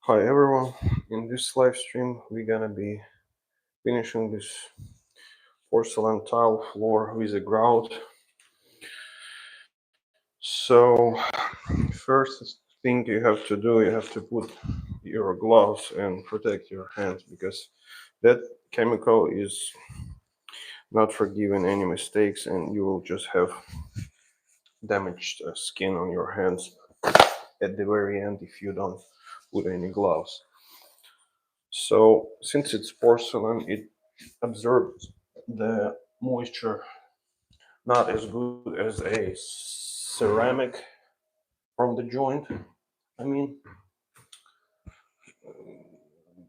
Hi everyone, in this live stream we're gonna be finishing this porcelain tile floor with a grout. So first thing you have to do, you have to put your gloves and protect your hands because that chemical is not forgiving any mistakes and you will just have damaged skin on your hands at the very end if you don't put any gloves. So since it's porcelain, it absorbs the moisture not as good as a ceramic from the joint. I mean,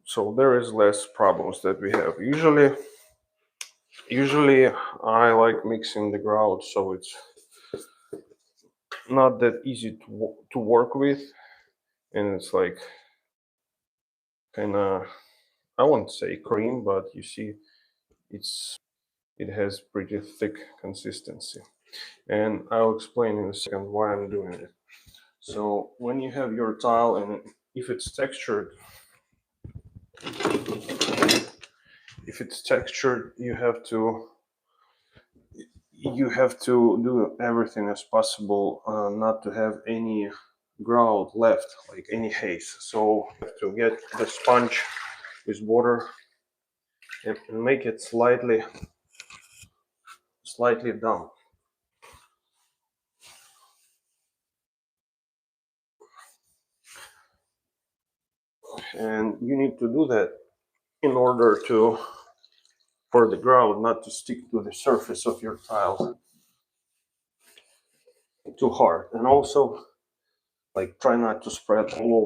so there is less problems that we have. Usually I like mixing the grout, so it's not that easy to work with, and it's like kind of, I won't say cream, but you see, it has pretty thick consistency, and I'll explain in a second why I'm doing it. So when you have your tile and if it's textured, you have to do everything as possible not to have any grout left, like any haze. So you have to get the sponge with water and make it slightly damp. And you need to do that in order to for the grout not to stick to the surface of your tile too hard, and also like try not to spread all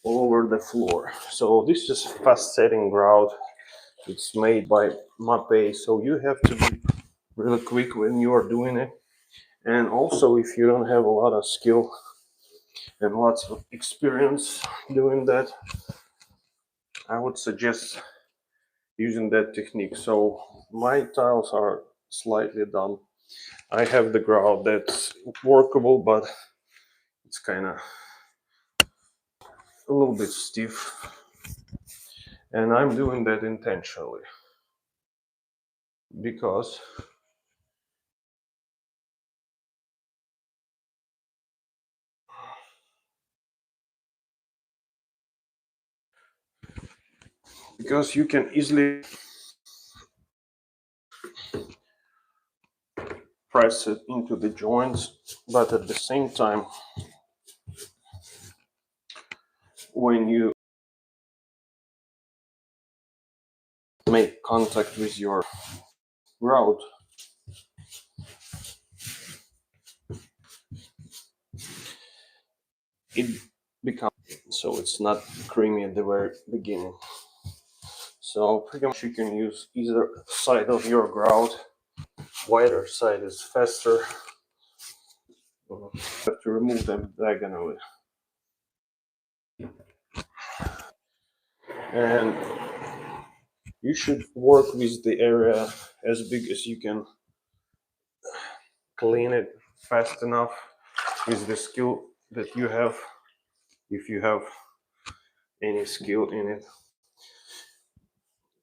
over the floor. So this is fast setting grout. It's made by Mape, so you have to be really quick when you are doing it. And also, if you don't have a lot of skill and lots of experience doing that, I would suggest using that technique. So my tiles are slightly done. I have the grout that's workable, but it's kind of a little bit stiff, and I'm doing that intentionally because you can easily press it into the joints, but at the same time, when you make contact with your grout, it becomes so it's not creamy at the very beginning. So pretty much you can use either side of your grout. Wider side is faster. You have to remove them diagonally. And you should work with the area as big as you can clean it fast enough with the skill that you have, if you have any skill in it.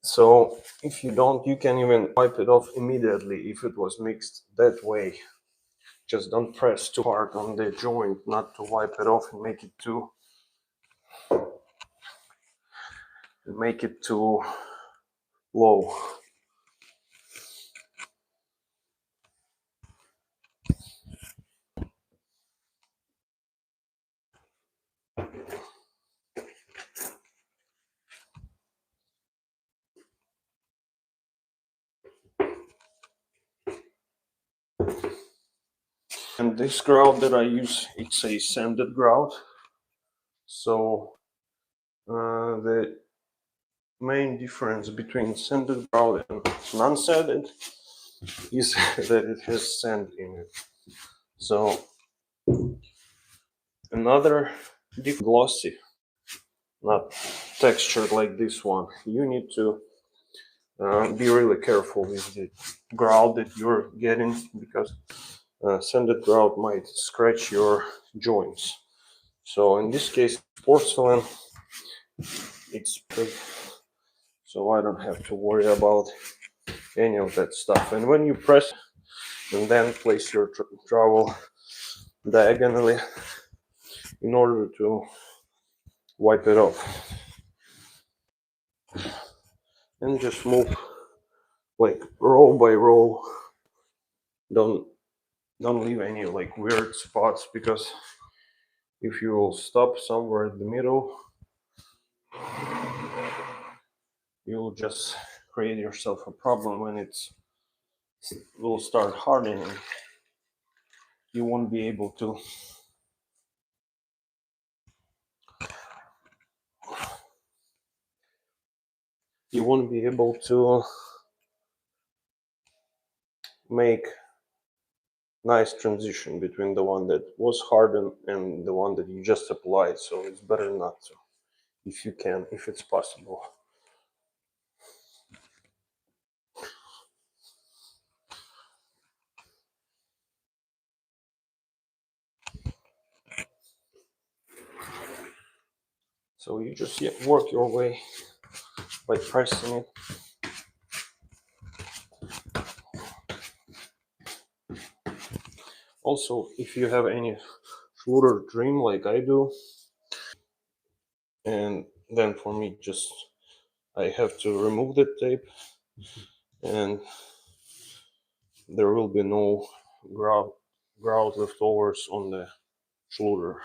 So if you don't, you can even wipe it off immediately if it was mixed that way. Just don't press too hard on the joint, not to wipe it off and make it too low. And this grout that I use, it's a sanded grout. So the main difference between sanded grout and non-sanded is that it has sand in it. So another glossy, not textured like this one. You need to be really careful with the grout that you're getting because sanded grout might scratch your joints. So in this case, porcelain, it's big, so I don't have to worry about any of that stuff. And when you press and then place your trowel diagonally in order to wipe it off, and just move like row by row. Don't leave any like weird spots, because if you will stop somewhere in the middle, you'll just create yourself a problem. When it will start hardening, you won't be able to make nice transition between the one that was hardened and the one that you just applied. So it's better not to, if you can, if it's possible. So you just work your way by pressing it. Also, if you have any shorter trim like I do, and then for me just I have to remove the tape, and there will be no grout leftovers on the shoulder.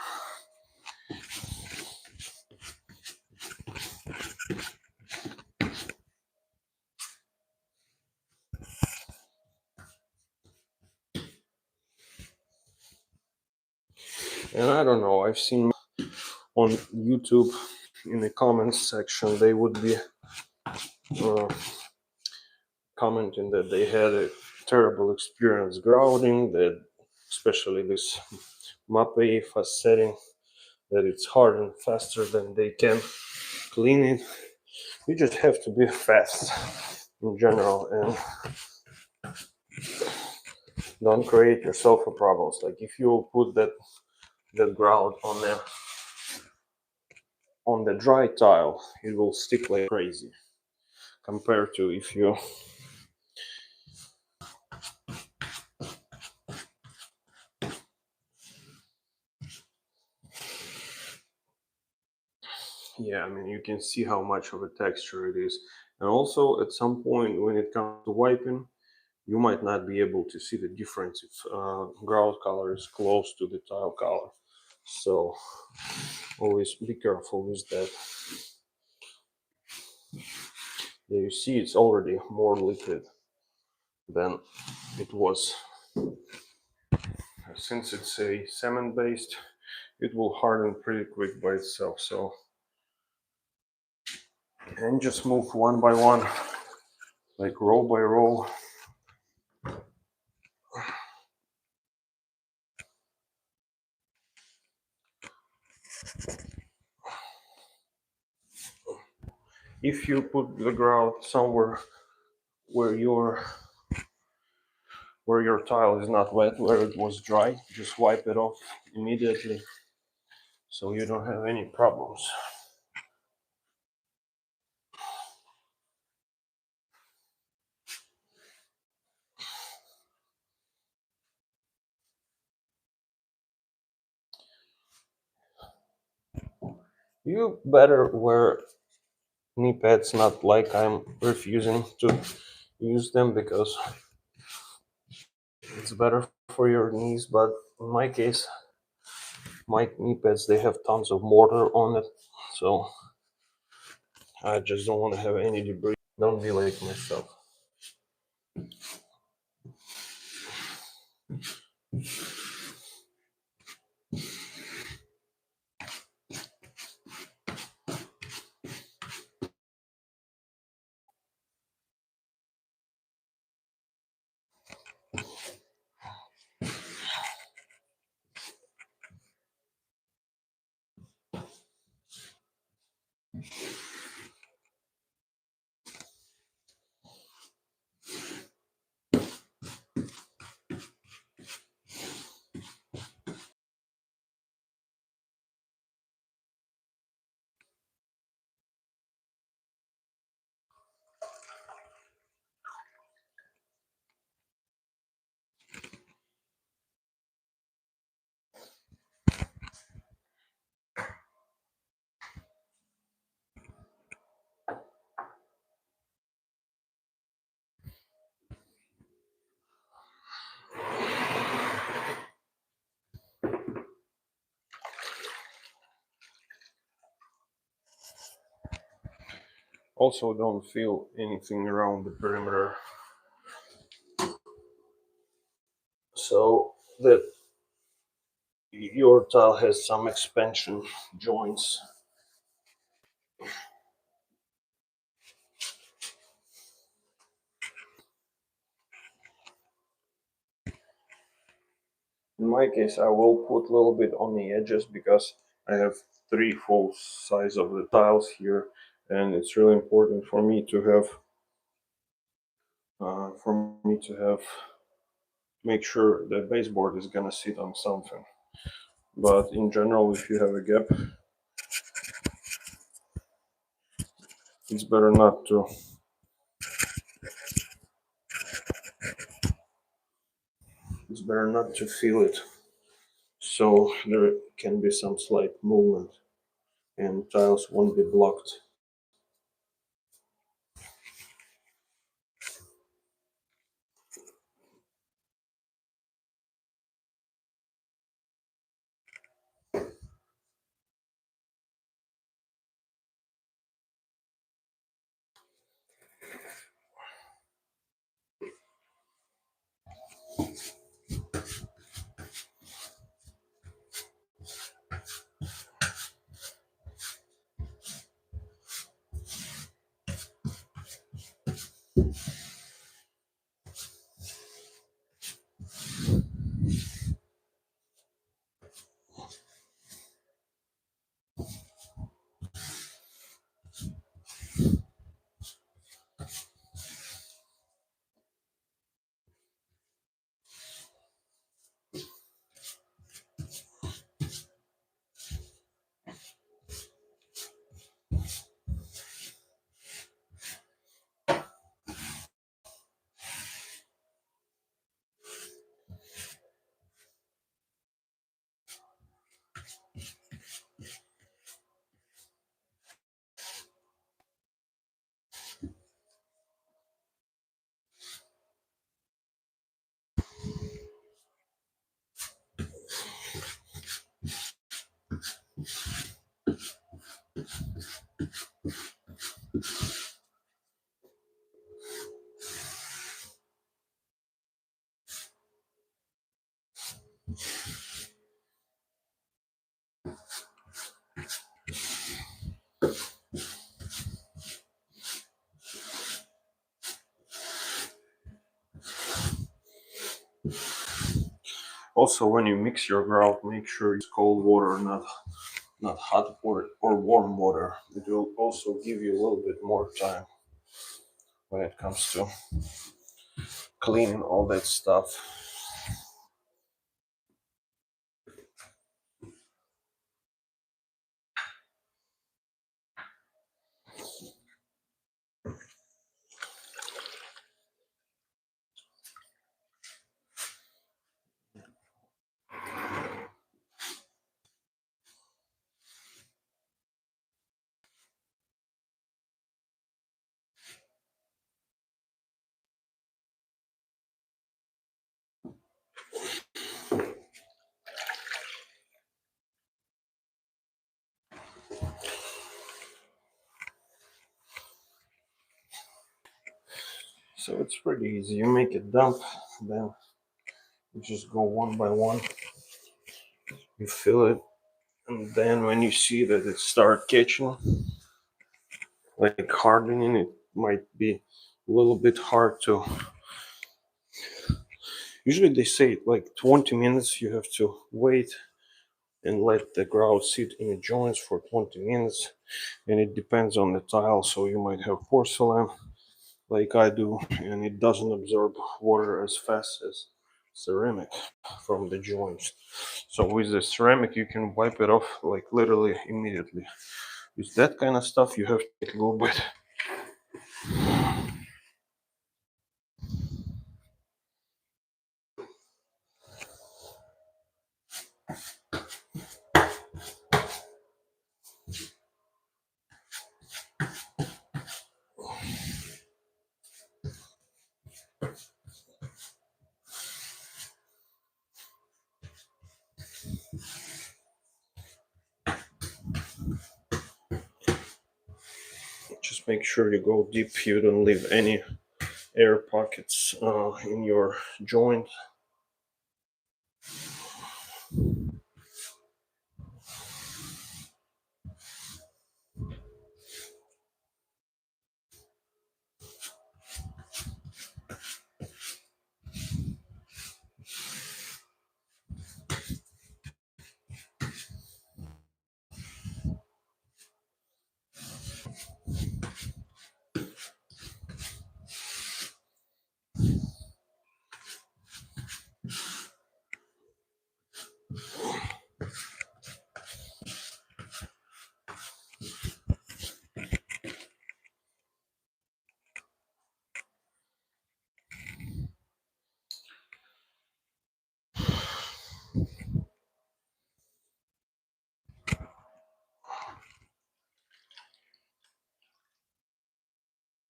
And I don't know, I've seen on YouTube in the comments section they would be commenting that they had a terrible experience grouting, that especially this MAPE fast setting, that it's hardened faster than they can clean it. You just have to be fast in general and don't create yourself a problems. Like if you put that grout on the dry tile, it will stick like crazy compared to if you yeah, I mean, you can see how much of a texture it is. And also at some point when it comes to wiping, you might not be able to see the difference if grout color is close to the tile color. So always be careful with that. Yeah, you see it's already more liquid than it was. Since it's a cement based, it will harden pretty quick by itself. So, and just move one by one, like row by row. If you put the grout somewhere where your tile is not wet, where it was dry, just wipe it off immediately so you don't have any problems. You better wear knee pads, not like I'm refusing to use them because it's better for your knees, but in my case, my knee pads, they have tons of mortar on it, so I just don't want to have any debris. Don't be like myself. Also, don't feel anything around the perimeter, so that your tile has some expansion joints. In my case, I will put a little bit on the edges because I have three full size of the tiles here, and it's really important for me to have make sure the baseboard is gonna sit on something. But in general, if you have a gap, it's better not to. It's better not to feel it, so there can be some slight movement, and tiles won't be blocked. Also, when you mix your grout, make sure it's cold water, not hot water or warm water. It will also give you a little bit more time when it comes to cleaning all that stuff. So it's pretty easy. You make a dump, then you just go one by one. You fill it, and then when you see that it start catching, like hardening, it might be a little bit hard to. Usually they say like 20 minutes you have to wait and let the grout sit in the joints for 20 minutes, and it depends on the tile. So you might have porcelain like I do, and it doesn't absorb water as fast as ceramic from the joints. So with the ceramic you can wipe it off like literally immediately. With that kind of stuff you have to take a little bit. Just make sure you go deep. You don't leave any air pockets in your joint.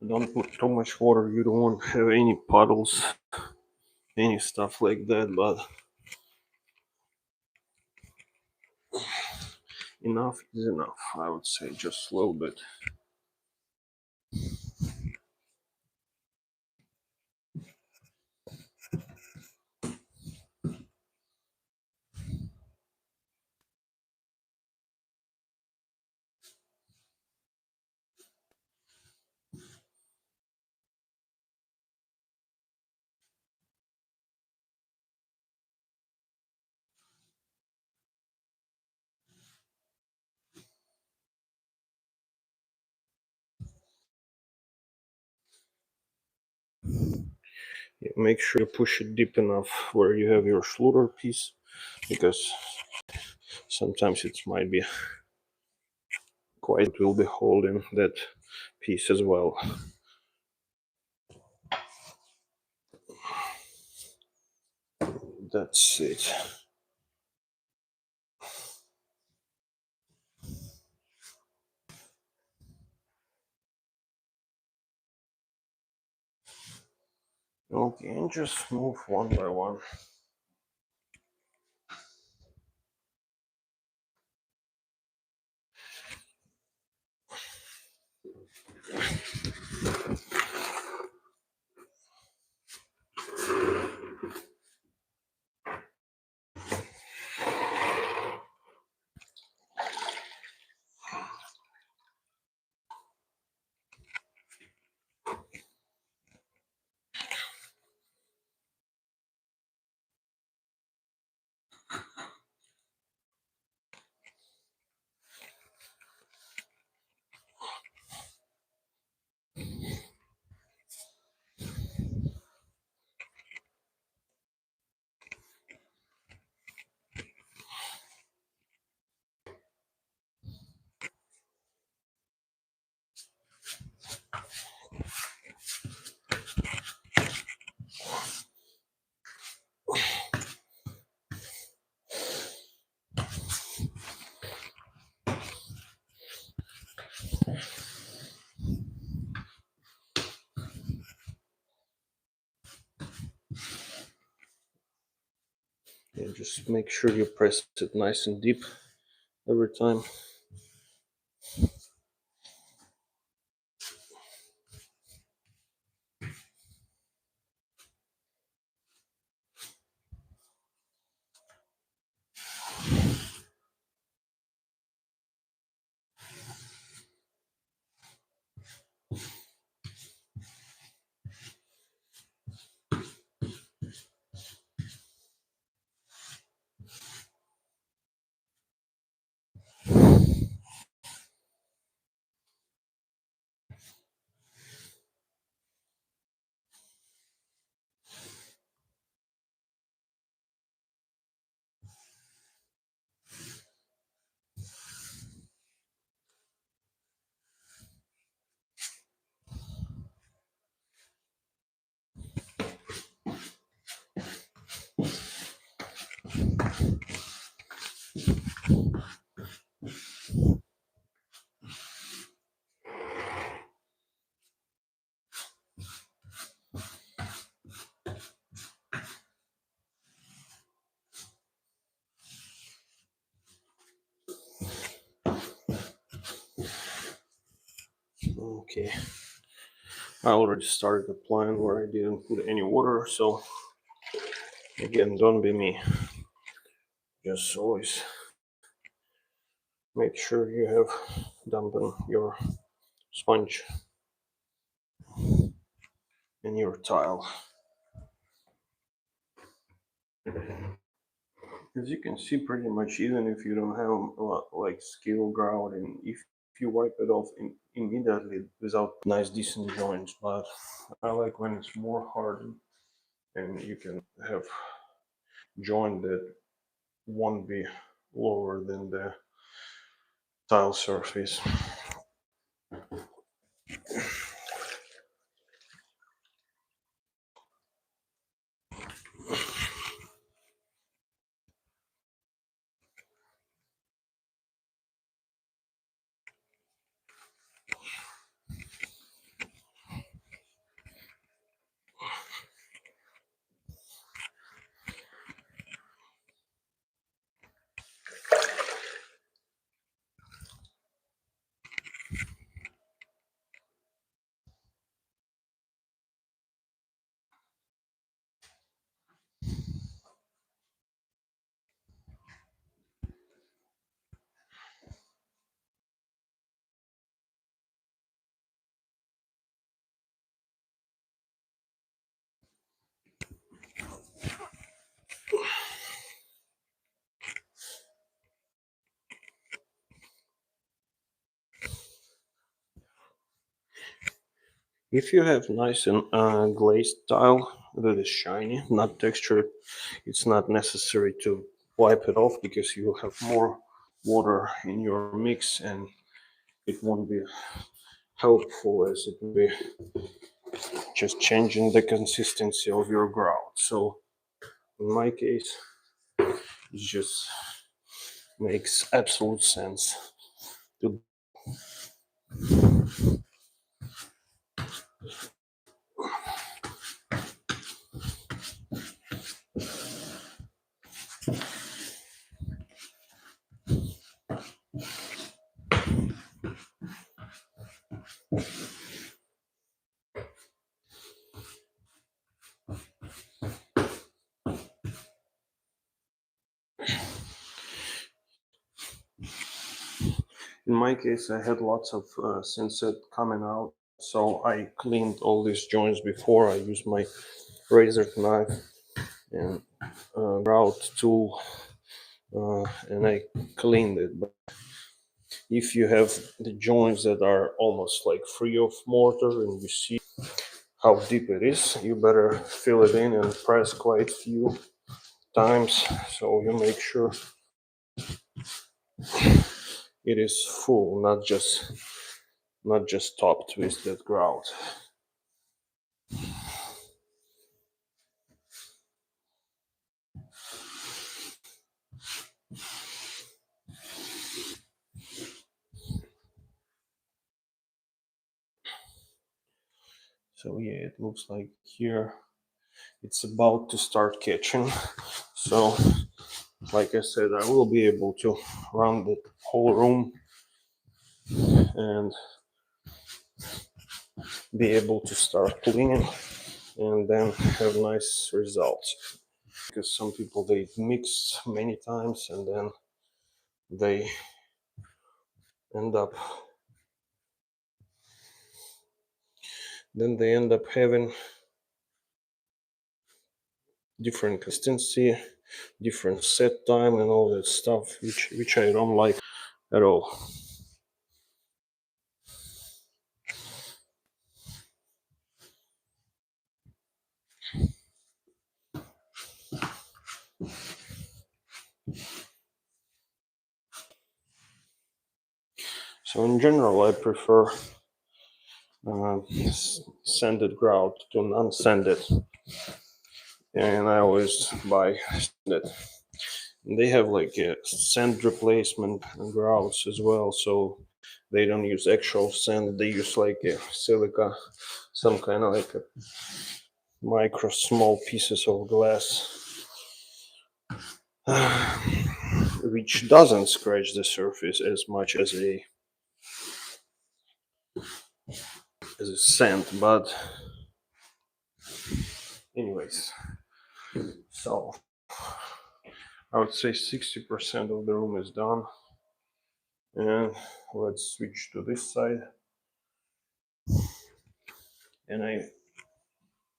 Don't put too much water. You don't want to have any puddles, any stuff like that, but enough is enough. I would say just a little bit. Yeah, make sure you push it deep enough where you have your Schluter piece, because sometimes it might be quite will be holding that piece as well. That's it. Okay, and just move one by one. And just make sure you press it nice and deep every time. Okay, I already started a plan where I didn't put any water, so again, don't be me. Just always make sure you have dampen your sponge in your tile. As you can see, pretty much even if you don't have a lot like skill grouting, if you wipe it off immediately without nice decent joints, but I like when it's more hardened and you can have joint that won't be lower than the tile surface. If you have nice and glazed tile that is shiny, not textured, it's not necessary to wipe it off because you will have more water in your mix and it won't be helpful as it will be just changing the consistency of your grout. So in my case, it just makes absolute sense to. In my case, I had lots of sunset coming out, so I cleaned all these joints before. I used my razor knife and grout tool, and I cleaned it. But if you have the joints that are almost like free of mortar and you see how deep it is, you better fill it in and press quite few times so you make sure it is full, not just topped with that grout. So yeah, it looks like here it's about to start catching. So like I said, I will be able to run the whole room and be able to start cleaning and then have nice results. Because some people they mix many times and they end up they end up having different consistency, different set time and all that stuff, which I don't like at all. So in general, I prefer sanded grout to non-sanded, and I always buy sanded. They have like a sand replacement grouts as well, so they don't use actual sand. They use like a silica, some kind of like a micro small pieces of glass, which doesn't scratch the surface as much as as a scent, but anyways, so I would say 60% of the room is done. And let's switch to this side. And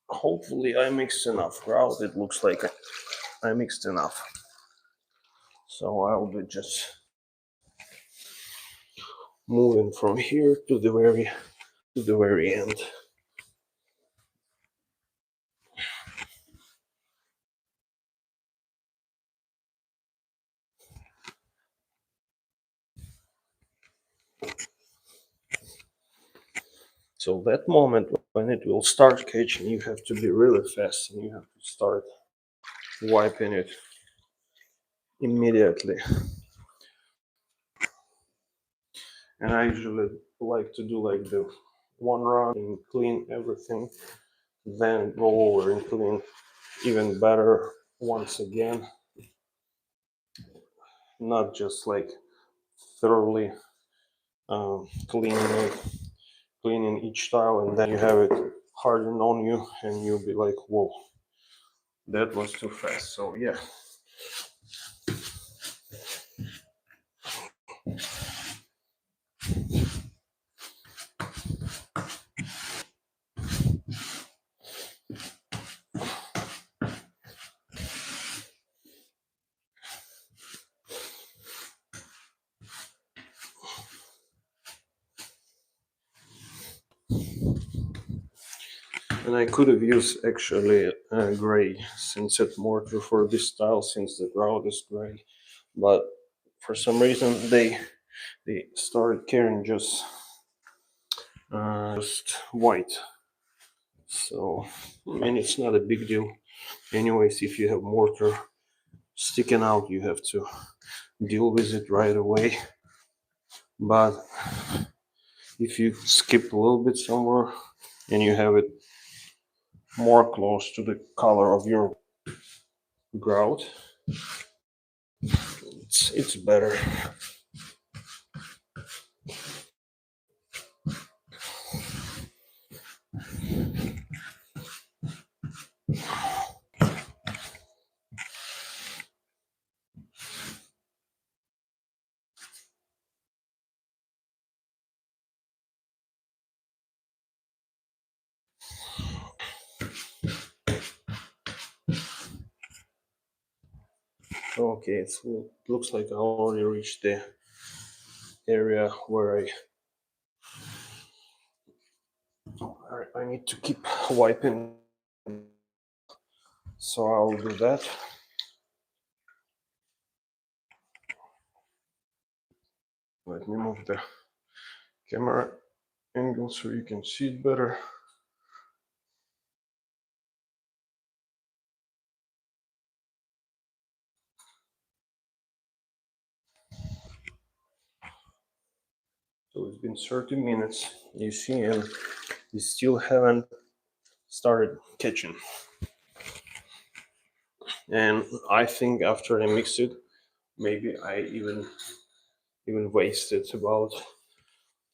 hopefully I mixed enough grout. It looks like I mixed enough. So I'll be just moving from here to the very end. So that moment when it will start catching, you have to be really fast and you have to start wiping it immediately. And I usually like to do like the one run and clean everything, then go over and clean even better once again. Not just like thoroughly cleaning each tile and then you have it harden on you and you'll be like, whoa, that was too fast. So yeah. And I could have used actually gray sunset mortar for this style since the grout is gray, but for some reason they started carrying just white. So I mean it's not a big deal. Anyways, if you have mortar sticking out, you have to deal with it right away. But if you skip a little bit somewhere and you have it more close to the color of your grout, it's better. Okay, so it looks like I already reached the area where I need to keep wiping. So I'll do that. Let me move the camera angle so you can see it better. So it's been 30 minutes, you see, and we still haven't started catching. And I think after I mix it, maybe I even wasted about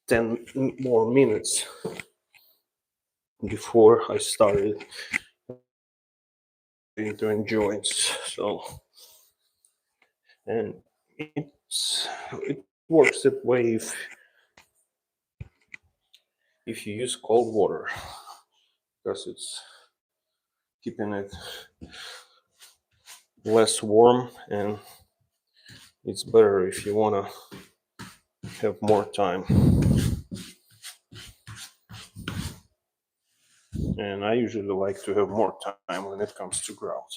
10 more minutes before I started doing joints. So, and it works that way if you use cold water, because it's keeping it less warm, and it's better if you want to have more time. And I usually like to have more time when it comes to grout.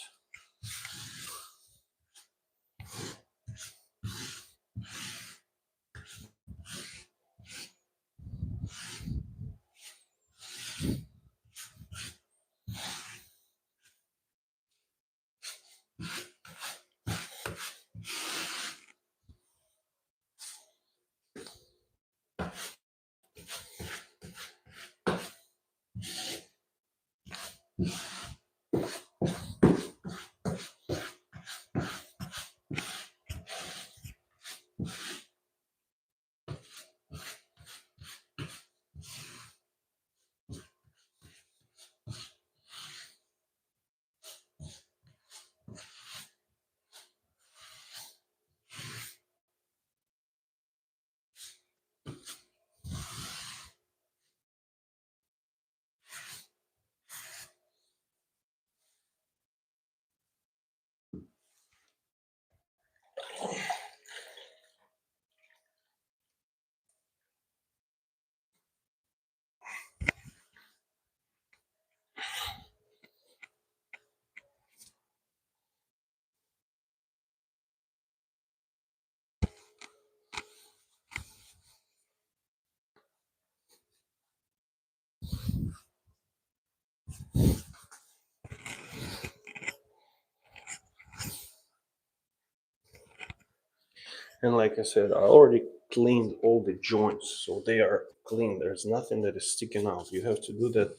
And like I said, I already cleaned all the joints, so they are clean. There's nothing that is sticking out. You have to do that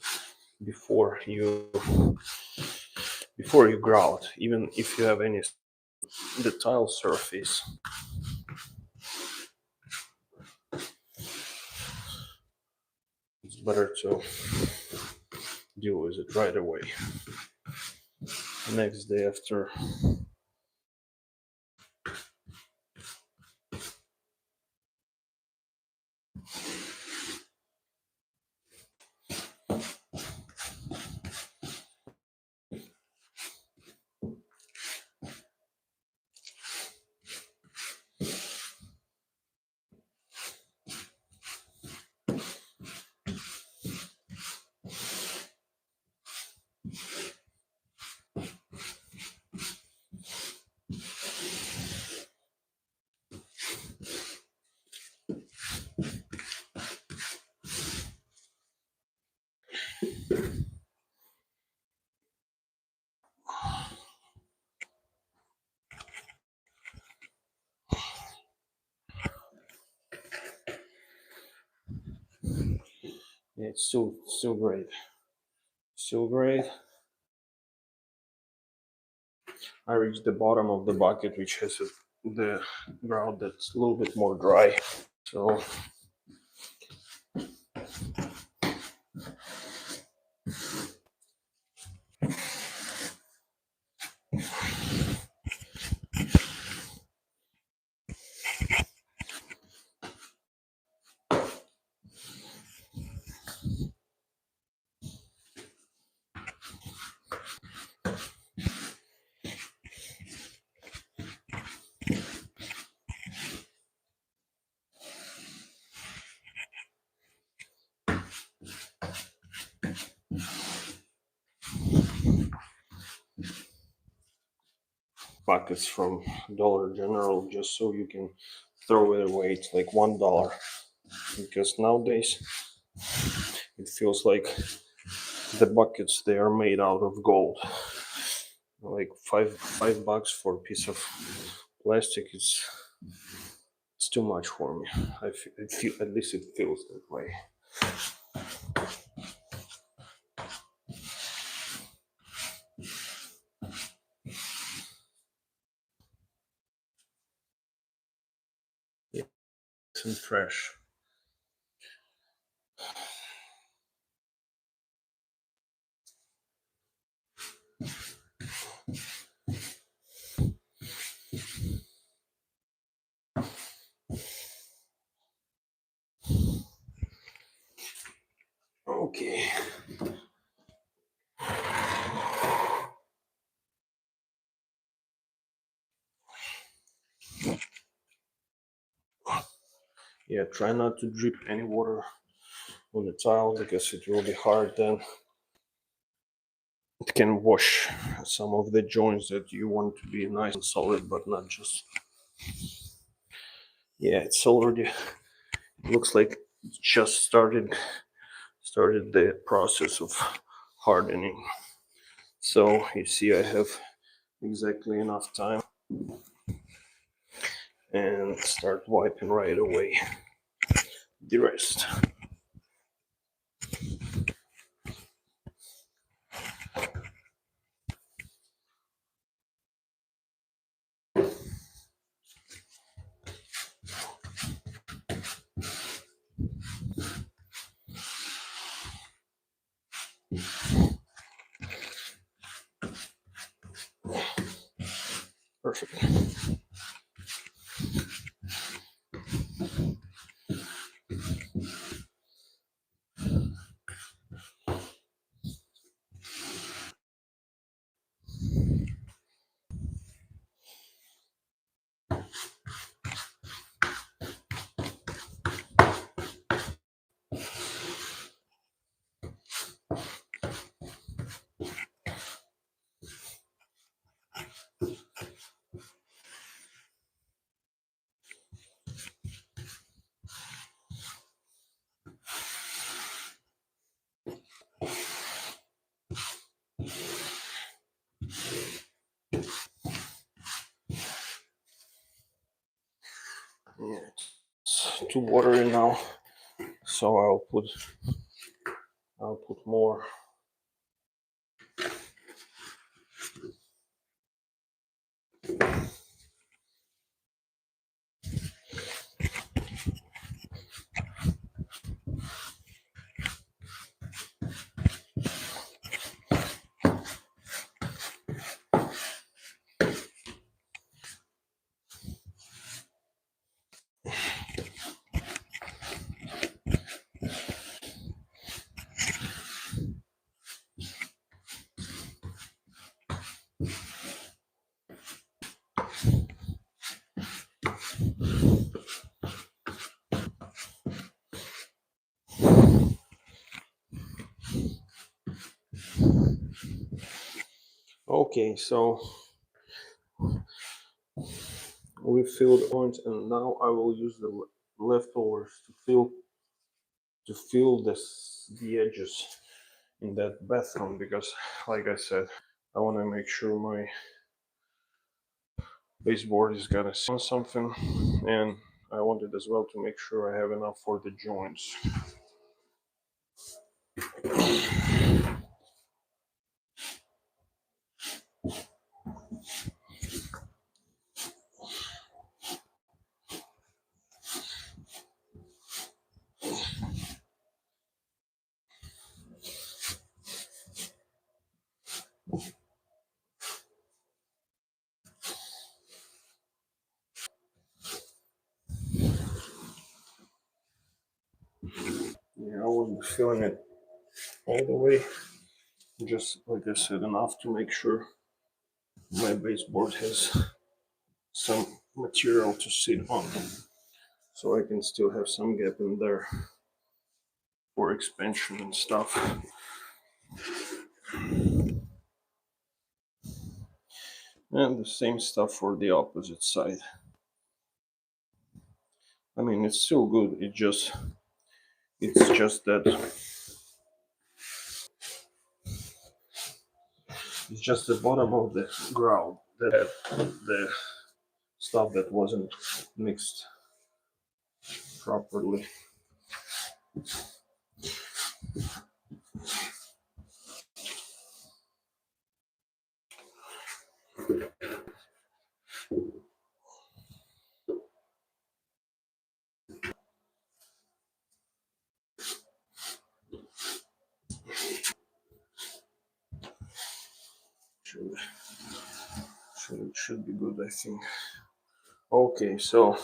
before you grout, even if you have any the tile surface. It's better to deal with it right away. Next day after. Yeah, it's still great. Still great. I reached the bottom of the bucket, which has the ground that's a little bit more dry. So buckets from Dollar General, just so you can throw it away. It's like $1, because nowadays it feels like the buckets they are made out of gold. Like $5 for a piece of plastic is it's too much for me. I feel at least it feels that way. Yeah, some trash. Okay. Yeah, try not to drip any water on the tile because it will be hard then. It can wash some of the joints that you want to be nice and solid, but not just. Yeah, it's already. It looks like it just started the process of hardening. So you see, I have exactly enough time and start wiping right away the rest. Perfect. too watery now, so I'll put more. Okay, so we filled the points, and now I will use the leftovers to fill the edges in that bathroom, because like I said, I want to make sure my baseboard is gonna sit on something, and I wanted as well to make sure I have enough for the joints. Yeah, I wasn't filling it all the way, just like I said, enough to make sure my baseboard has some material to sit on, so I can still have some gap in there for expansion and stuff. And the same stuff for the opposite side. I mean, it's still good, it's just that it's just the bottom of the grout that had the stuff that wasn't mixed properly. Should be good, I think. Okay, so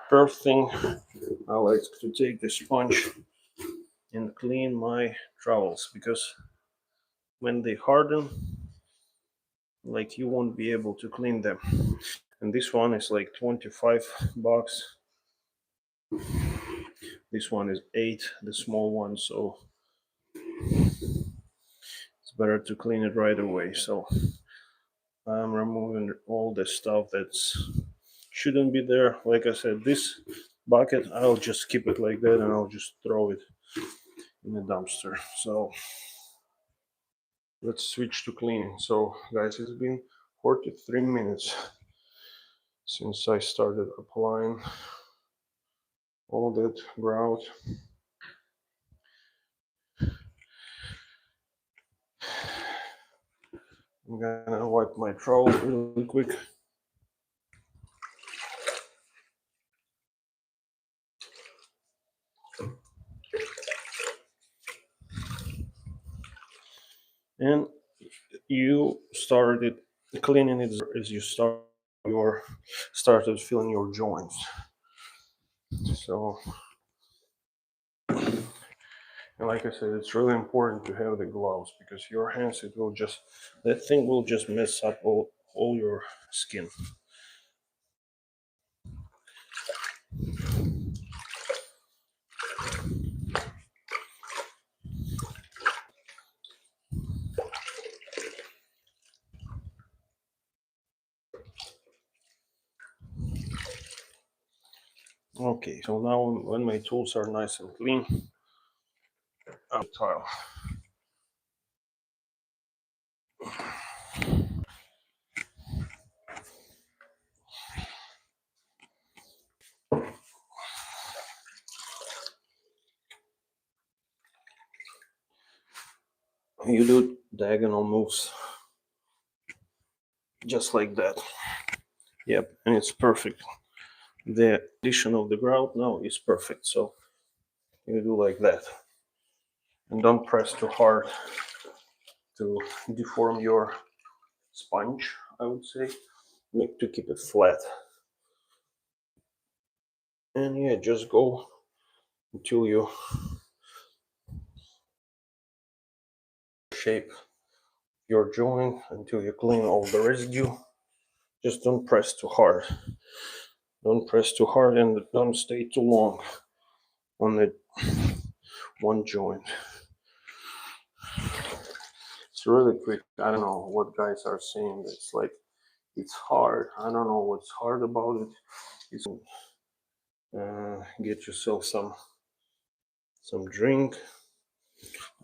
first thing, I like to take the sponge and clean my trowels, because when they harden, like, you won't be able to clean them. And this one is like $25. This one is 8, the small one, so it's better to clean it right away. So I'm removing all the stuff that shouldn't be there. Like I said, this bucket, I'll just keep it like that, and I'll just throw it in the dumpster. So let's switch to cleaning. So guys, it's been 43 minutes since I started applying all that grout. I'm gonna wipe my trowel really quick. And you started cleaning it as you started filling your joints. So, and like I said, it's really important to have the gloves, because your hands, that thing will just mess up all your skin. Okay, so now when my tools are nice and clean, I'll tile. you do diagonal moves just like that. Yep, and it's perfect. The addition of the grout now is perfect, so you do like that. And don't press too hard to deform your sponge, I would say. Make to keep it flat. And yeah, just go until you shape your joint, until you clean all the residue. Just don't press too hard. Don't press too hard and don't stay too long on the one joint. It's really quick. I don't know what guys are saying. It's like it's hard. I don't know what's hard about it. It's, get yourself some drink.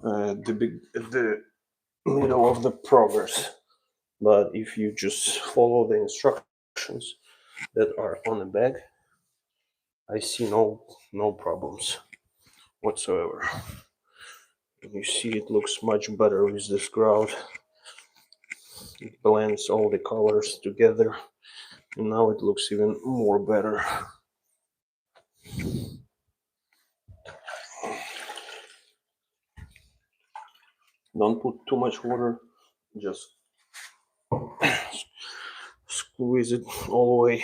The middle of the progress. But if you just follow the instructions that are on the bag, I see no problems whatsoever. You see, it looks much better with this grout. It blends all the colors together, and now it looks even more better. Don't put too much water, just squeeze it all the way.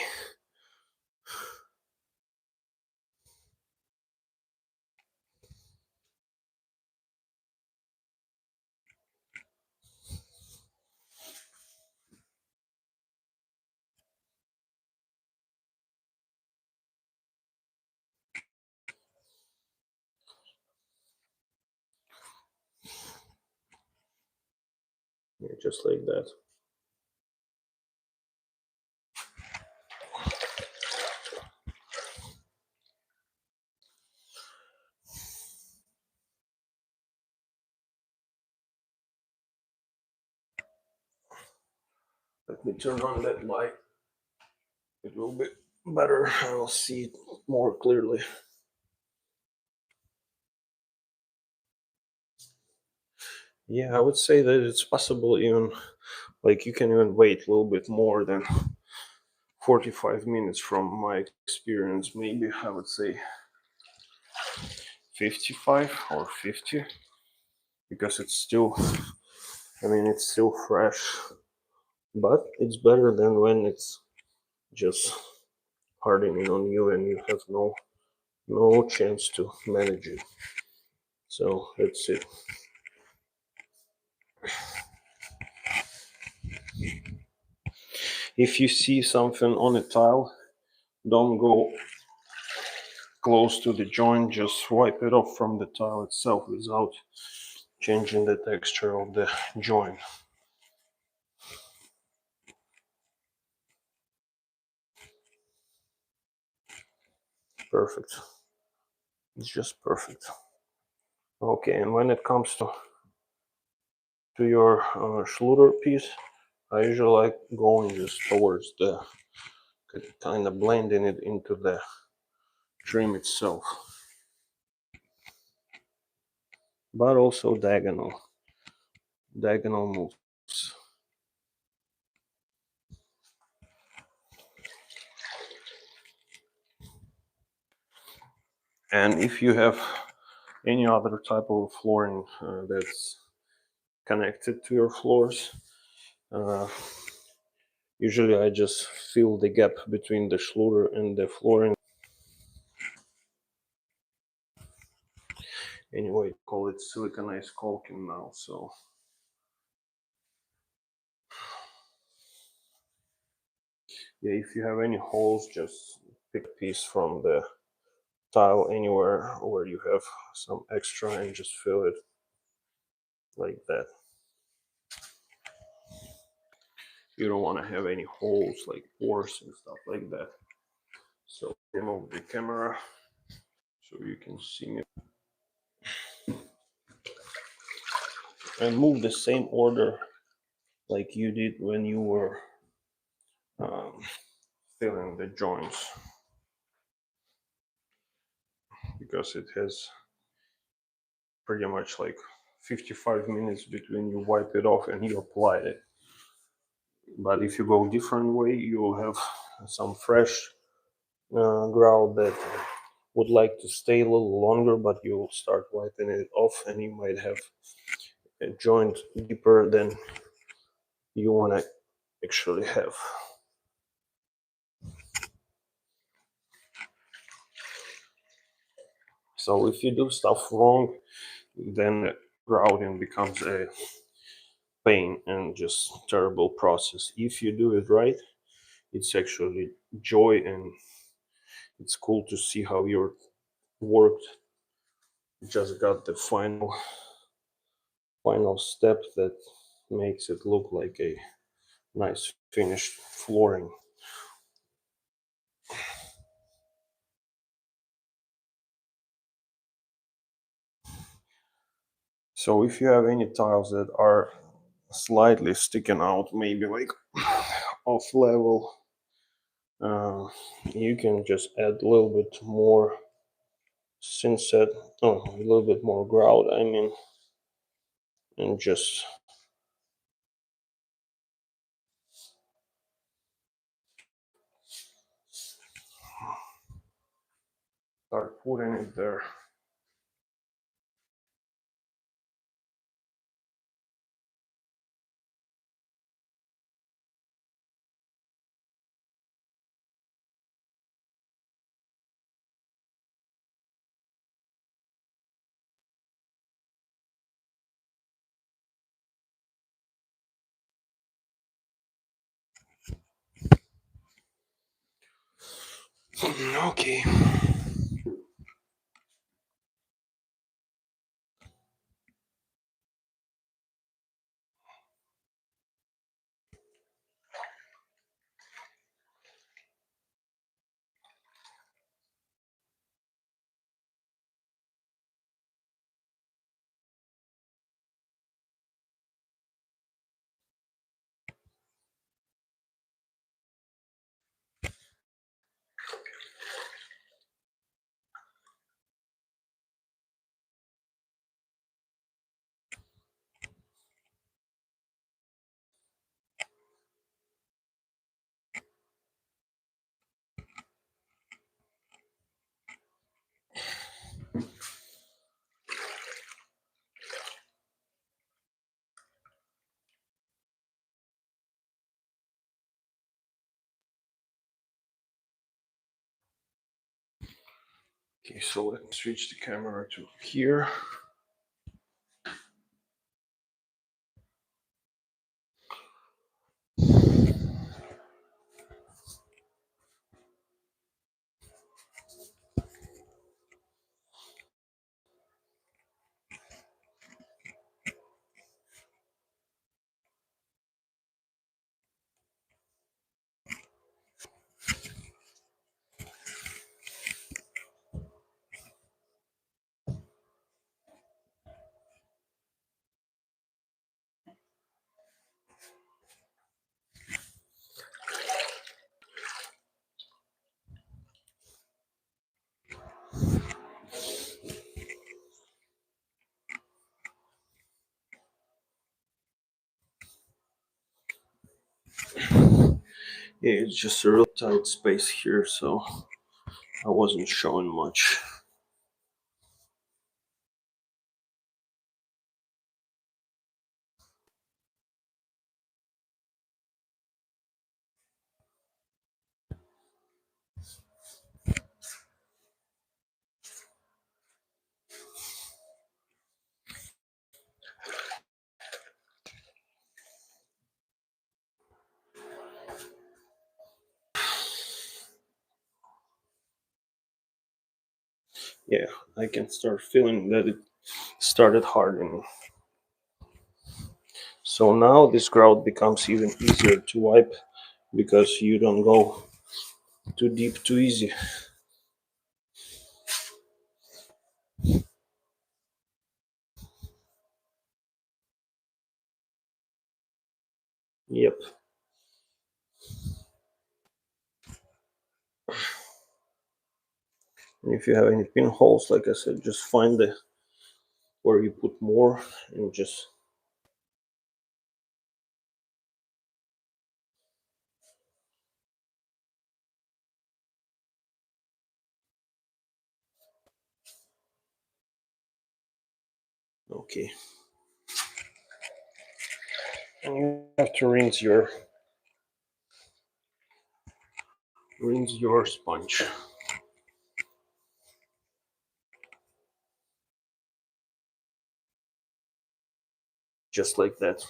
Yeah, just like that. Let me turn on that light. It will be better. I will see it more clearly. Yeah, I would say that it's possible even, like, you can even wait a little bit more than 45 minutes from my experience. Maybe I would say 55 or 50, because it's still, I mean, it's still fresh, but it's better than when it's just hardening on you and you have no chance to manage it. So that's it. If you see something on a tile, don't go close to the joint, just wipe it off from the tile itself without changing the texture of the joint. Perfect. It's just perfect. Okay, and when it comes to your Schluter piece, I usually like going just towards the, kind of blending it into the trim itself, but also diagonal moves. And if you have any other type of flooring that's connected to your floors, usually I just fill the gap between the Schluter and the flooring. Anyway, call it siliconized caulking now. So yeah, if you have any holes, just pick a piece from the tile anywhere where you have some extra and just fill it like that. You don't want to have any holes like pores and stuff like that. So remove the camera so you can see me. And move the same order like you did when you were filling the joints, because it has pretty much like 55 minutes between you wipe it off and you apply it. But if you go different way, you'll have some fresh grout that would like to stay a little longer, but you'll start wiping it off and you might have a joint deeper than you want to actually have. So if you do stuff wrong, then grouting becomes a pain and just terrible process. If you do it right, it's actually joy, and it's cool to see how your work just got the final step that makes it look like a nice finished flooring. So if you have any tiles that are slightly sticking out, maybe like off level, you can just add a little bit more synset, oh, a little bit more grout, I mean, and just start putting it there. Okay. Okay, so let's switch the camera to here. Yeah, it's just a real tight space here, so I wasn't showing much. Yeah, I can start feeling that it started hardening. So now this grout becomes even easier to wipe because you don't go too deep too easy. Yep. And if you have any pinholes, like I said, just find the where you put more and just okay. And you have to rinse your sponge just like that.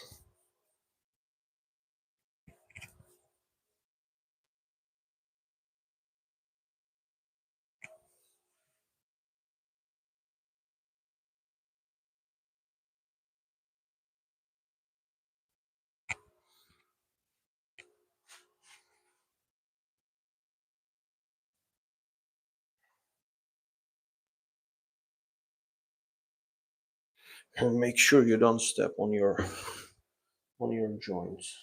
And make sure you don't step on your joints.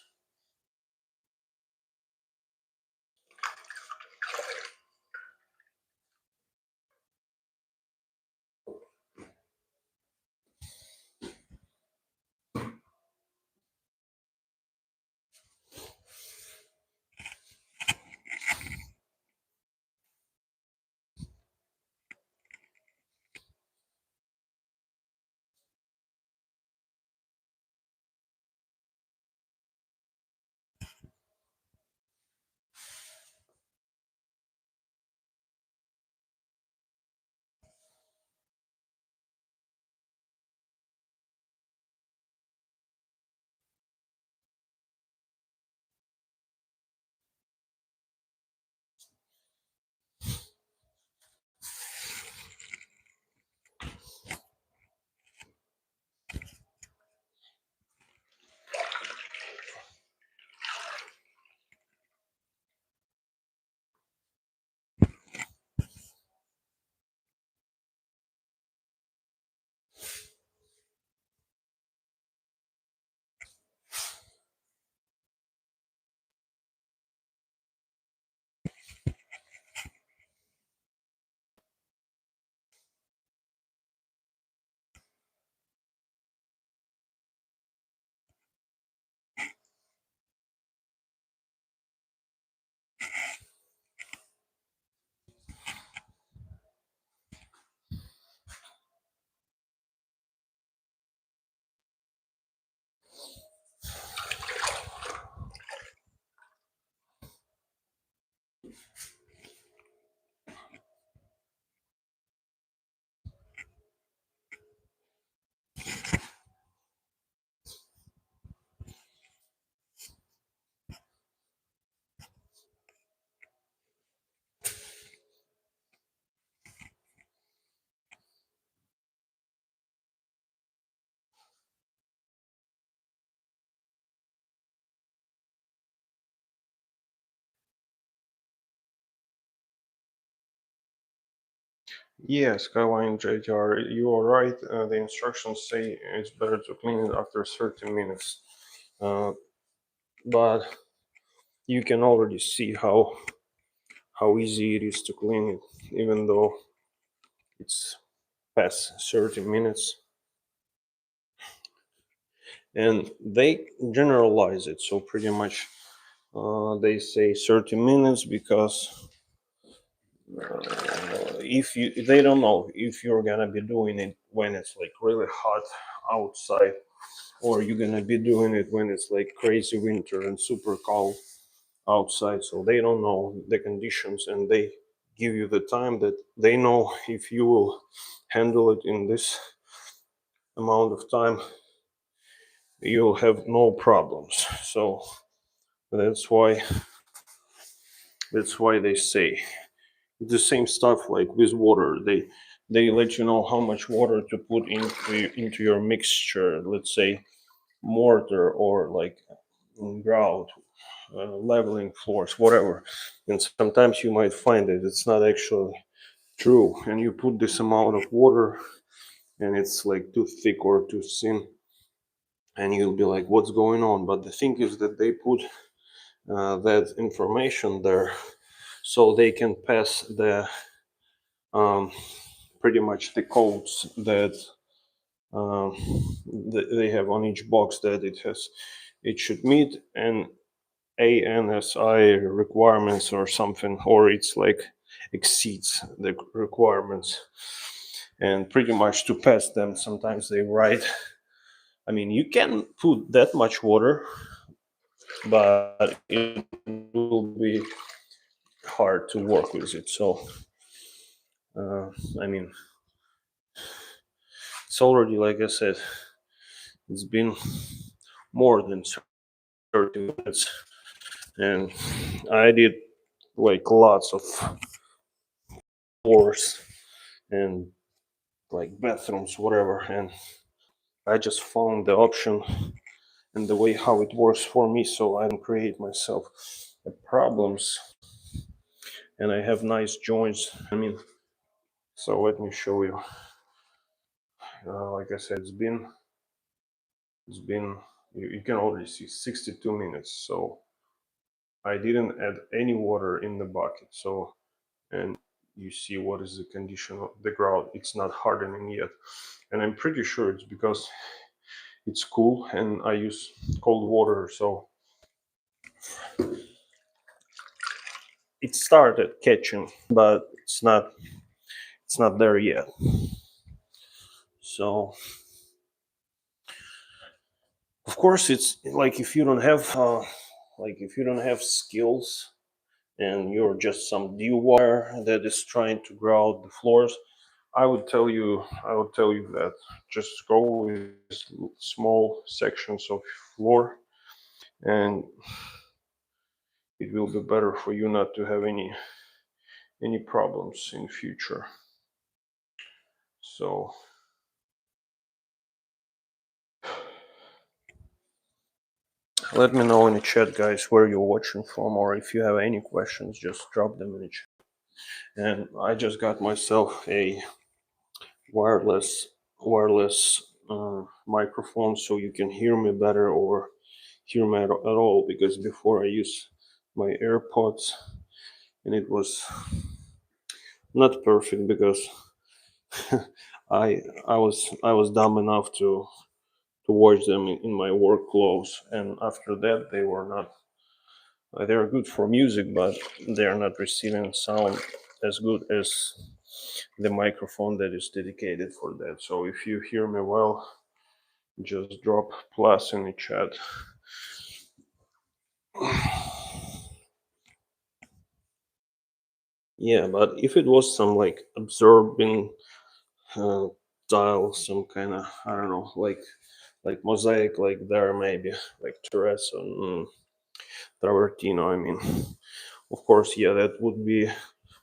Yeah, Skyline JTR, you are right. The instructions say it's better to clean it after 30 minutes. Uh, but you can already see how easy it is to clean it, even though it's past 30 minutes. And they generalize it, so pretty much they say 30 minutes because if you they don't know if you're gonna be doing it when it's like really hot outside, or you're gonna be doing it when it's like crazy winter and super cold outside. So they don't know the conditions, and they give you the time that they know if you will handle it in this amount of time, you'll have no problems. So that's why they say the same stuff like with water. They let you know how much water to put into your mixture. Let's say mortar or like grout, leveling floors, whatever. And sometimes you might find that it's not actually true, and you put this amount of water, and it's like too thick or too thin, and you'll be like, "What's going on?" But the thing is that they put that information there so they can pass the um, pretty much the codes that um, they have on each box that it should meet an ANSI requirements or something, or it's like exceeds the requirements. And pretty much to pass them, sometimes they write. I mean, you can put that much water, but it will be hard to work with it. So, uh, I mean, it's already, like I said, it's been more than 30 minutes, and I did like lots of floors and like bathrooms, whatever, and I just found the option and the way how it works for me, so I don't create myself problems, and I have nice joints. I mean, so let me show you. Like I said, it's been you can already see 62 minutes. So I didn't add any water in the bucket. So, and you see what is the condition of the grout. It's not hardening yet, and I'm pretty sure it's because it's cool and I use cold water. So it started catching, but it's not there yet. So of course it's like if you don't have skills and you're just some DIY that is trying to grout the floors, I would tell you that just go with small sections of floor, and it will be better for you not to have any problems in future. So let me know in the chat, guys, where you're watching from, or if you have any questions, just drop them in the chat. And I just got myself a wireless microphone, so you can hear me better or hear me at all. Because before I used my AirPods, and it was not perfect because I was dumb enough to watch them in my work clothes, and after that they were not. They are good for music, but they are not receiving sound as good as the microphone that is dedicated for that. So if you hear me well, just drop plus in the chat. Yeah, but if it was some like absorbing uh, tile, some kind of, I don't know, like mosaic, like there maybe like terrace and travertino. I mean, of course, yeah, that would be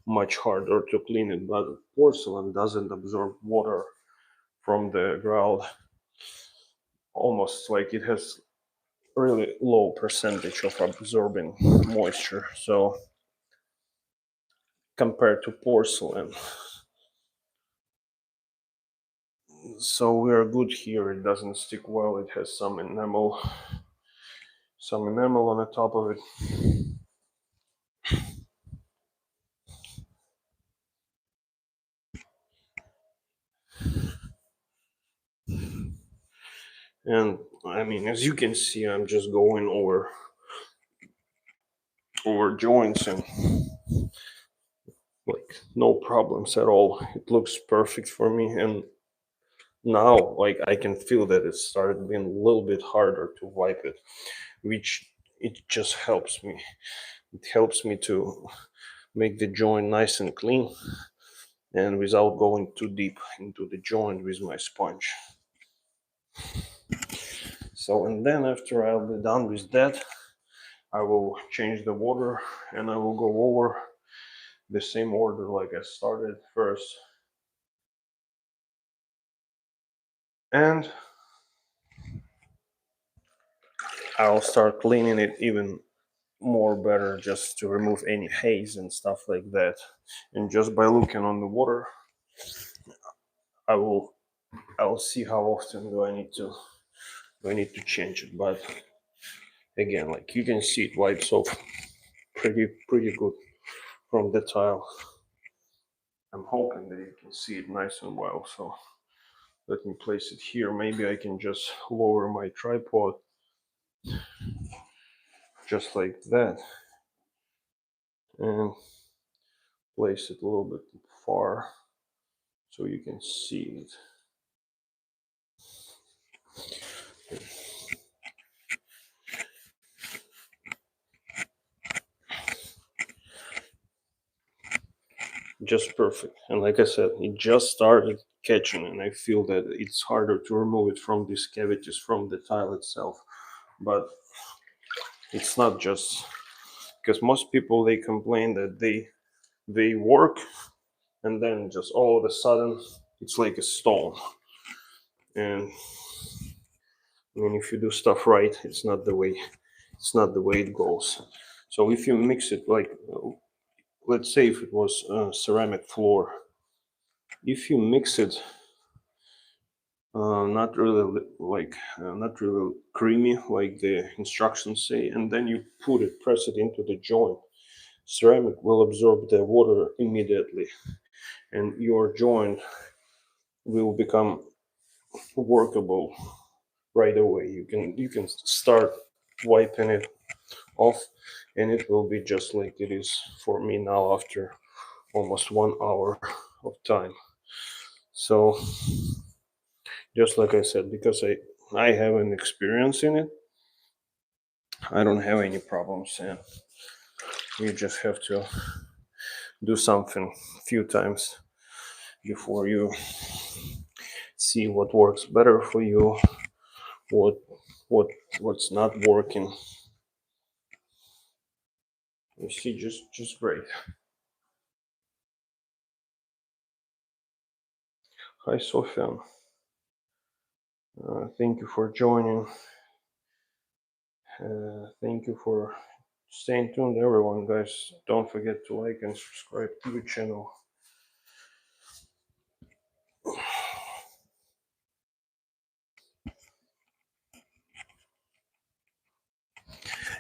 much harder to clean it. But porcelain doesn't absorb water from the ground. Almost like it has really low percentage of absorbing moisture. So compared to porcelain, so we are good here. It doesn't stick well. It has some enamel on the top of it. And I mean, as you can see, I'm just going over joints, and like no problems at all. It looks perfect for me. And now like I can feel that it started being a little bit harder to wipe it, which it just helps me. It helps me to make the joint nice and clean, and without going too deep into the joint with my sponge. So, and then after I'll be done with that, I will change the water, and I will go over the same order like I started first. And I'll start cleaning it even more better, just to remove any haze and stuff like that. And just by looking on the water, I will see how often do I need to change it. But again, like you can see, it wipes off pretty good from the tile. I'm hoping that you can see it nice and well. So Let me place it here. Maybe I can just lower my tripod just like that and place it a little bit far so you can see it. Just perfect. And like I said, it just started catching, and I feel that it's harder to remove it from these cavities from the tile itself. But it's not just because most people they complain that they work and then just all of a sudden it's like a stone. And I mean, if you do stuff right, it's not the way it goes. So if you mix it like, let's say if it was a ceramic floor, if you mix it not really creamy like the instructions say, and then you press it into the joint, ceramic will absorb the water immediately, and your joint will become workable right away. You can start wiping it off, and it will be just like it is for me now after almost 1 hour of time. So just like I said, because I have an experience in it, I don't have any problems, and you just have to do something a few times before you see what works better for you, what what what's not working. You see, just great. Hi, Sofian. Thank you for joining. Thank you for staying tuned, everyone, guys. Don't forget to like and subscribe to the channel.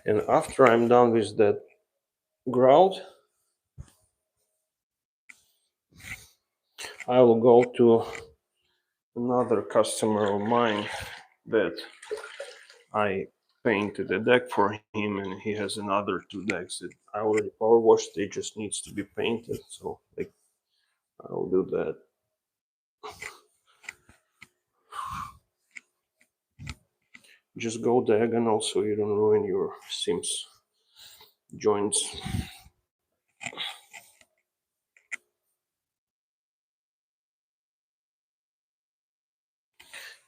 And after I'm done with that grout, I will go to another customer of mine that I painted a deck for him, and he has another two decks that I already power washed. They just needs to be painted, so like I'll do that. Just go diagonal so you don't ruin your seams joints.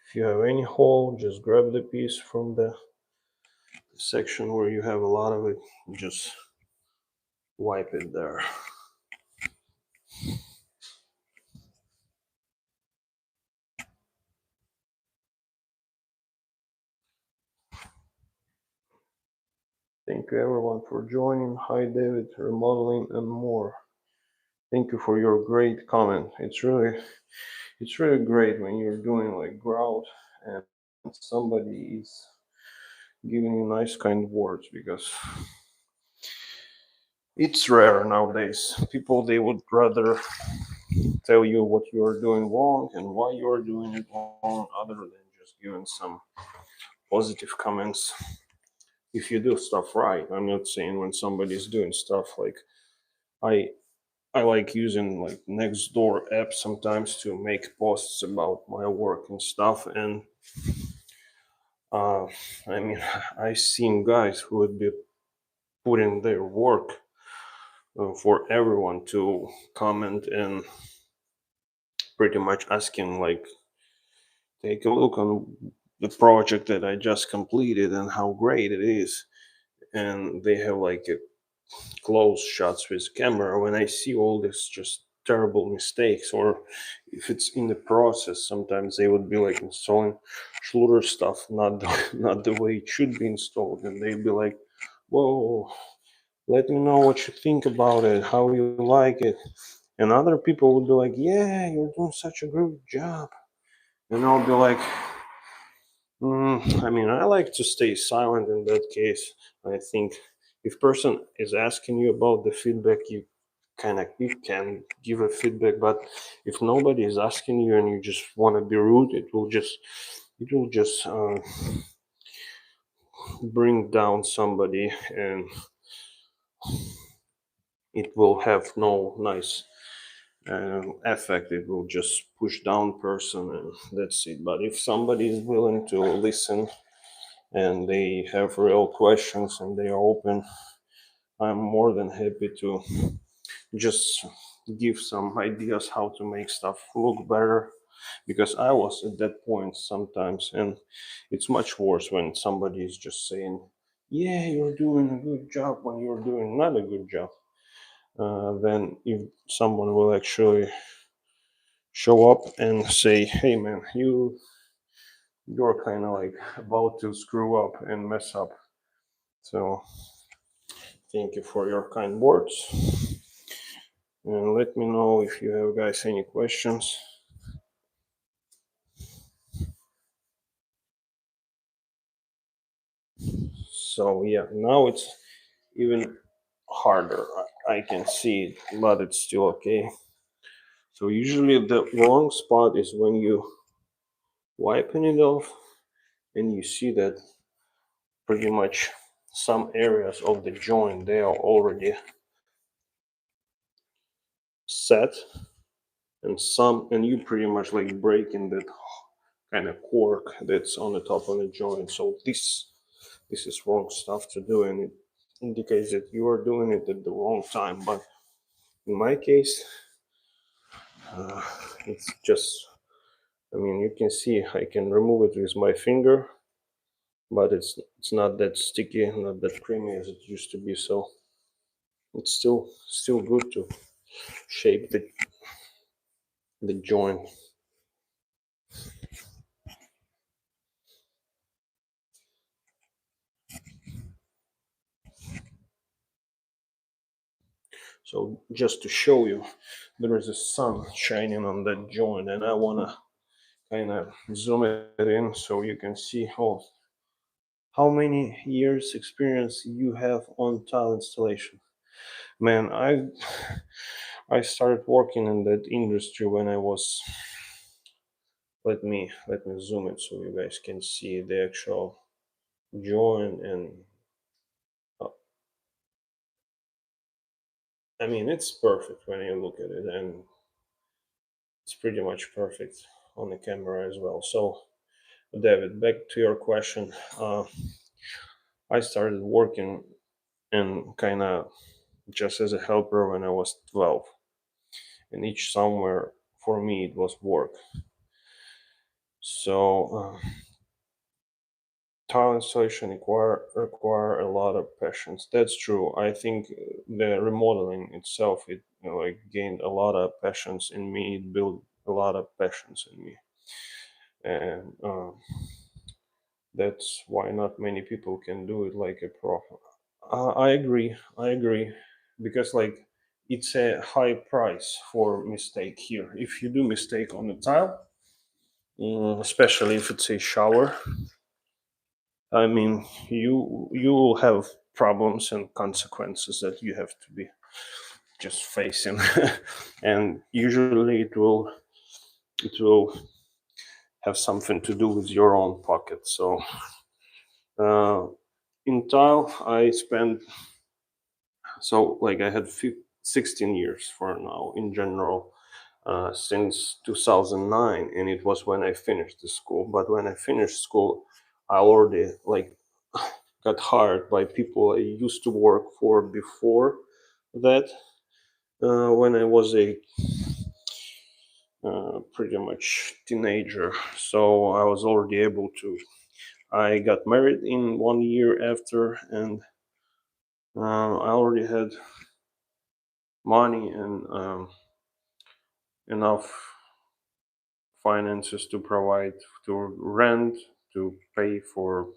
If you have any hole, just grab the piece from the section where you have a lot of it, just wipe it there. Thank you everyone for joining. Hi David, remodeling and more. Thank you for your great comment. It's really great when you're doing like grout and somebody is giving you nice kind words, because it's rare nowadays. People they would rather tell you what you are doing wrong and why you are doing it wrong, other than just giving some positive comments. If you do stuff right, I'm not saying when somebody's doing stuff like I I like using like Nextdoor app sometimes to make posts about my work and stuff. And uh, I mean, I've seen guys who would be putting their work for everyone to comment and pretty much asking like, take a look on the project that I just completed and how great it is. And they have like a close shots with camera. When I see all this just terrible mistakes, or if it's in the process, sometimes they would be like installing Schluter stuff not not the way it should be installed, and they'd be like, whoa, let me know what you think about it, how you like it. And other people would be like, yeah, you're doing such a great job. And I'll be like, I mean, I like to stay silent in that case. I think if person is asking you about the feedback, you kind of you can give a feedback, but if nobody is asking you and you just want to be rude, it will just bring down somebody, and it will have no nice effect. It will just push down person, and that's it. But if somebody is willing to listen and they have real questions and they are open, I'm more than happy to just give some ideas how to make stuff look better, because I was at that point sometimes, and it's much worse when somebody is just saying, "Yeah, you're doing a good job," when you're doing not a good job. Then if someone will actually show up and say, "Hey, man, you're kind of like about to screw up and mess up." So thank you for your kind words, and let me know if you have guys any questions. So yeah, now it's even harder. I can see it, but it's still okay. So usually the wrong spot is when you wiping it off and you see that pretty much some areas of the joint they are already set, and some, and you pretty much like breaking that kind of cork that's on the top of the joint. So this is wrong stuff to do, and it indicates that you are doing it at the wrong time. But in my case, uh, it's just, I mean, you can see I can remove it with my finger, but it's not that sticky, not that creamy as it used to be. So it's still good to shape the joint. So just to show you, there is a sun shining on that joint, and I wanna kind of zoom it in so you can see how many years experience you have on tile installation. Man, I started working in that industry when I was, let me zoom it so you guys can see the actual joint. And uh, I mean, it's perfect when you look at it, and it's pretty much perfect on the camera as well. So David, back to your question. I started working and kind of just as a helper when I was 12, and each somewhere for me it was work. So tile installation require a lot of patience. That's true. I think the remodeling itself, it, you know, like gained a lot of patience in me. It built a lot of patience in me, and that's why not many people can do it like a pro. I agree. I agree, because like it's a high price for mistake here. If you do mistake on the tile, especially if it's a shower, I mean, you will have problems and consequences that you have to be just facing, and usually it will have something to do with your own pocket. So uh, in tile, I spent, so like I had 16 years for now in general, since 2009, and it was when I finished the school. But when I finished school, I already like got hired by people I used to work for before that. When I was a pretty much teenager, so I was already able to. I got married in 1 year after, and I already had money and enough finances to provide, to rent, to pay for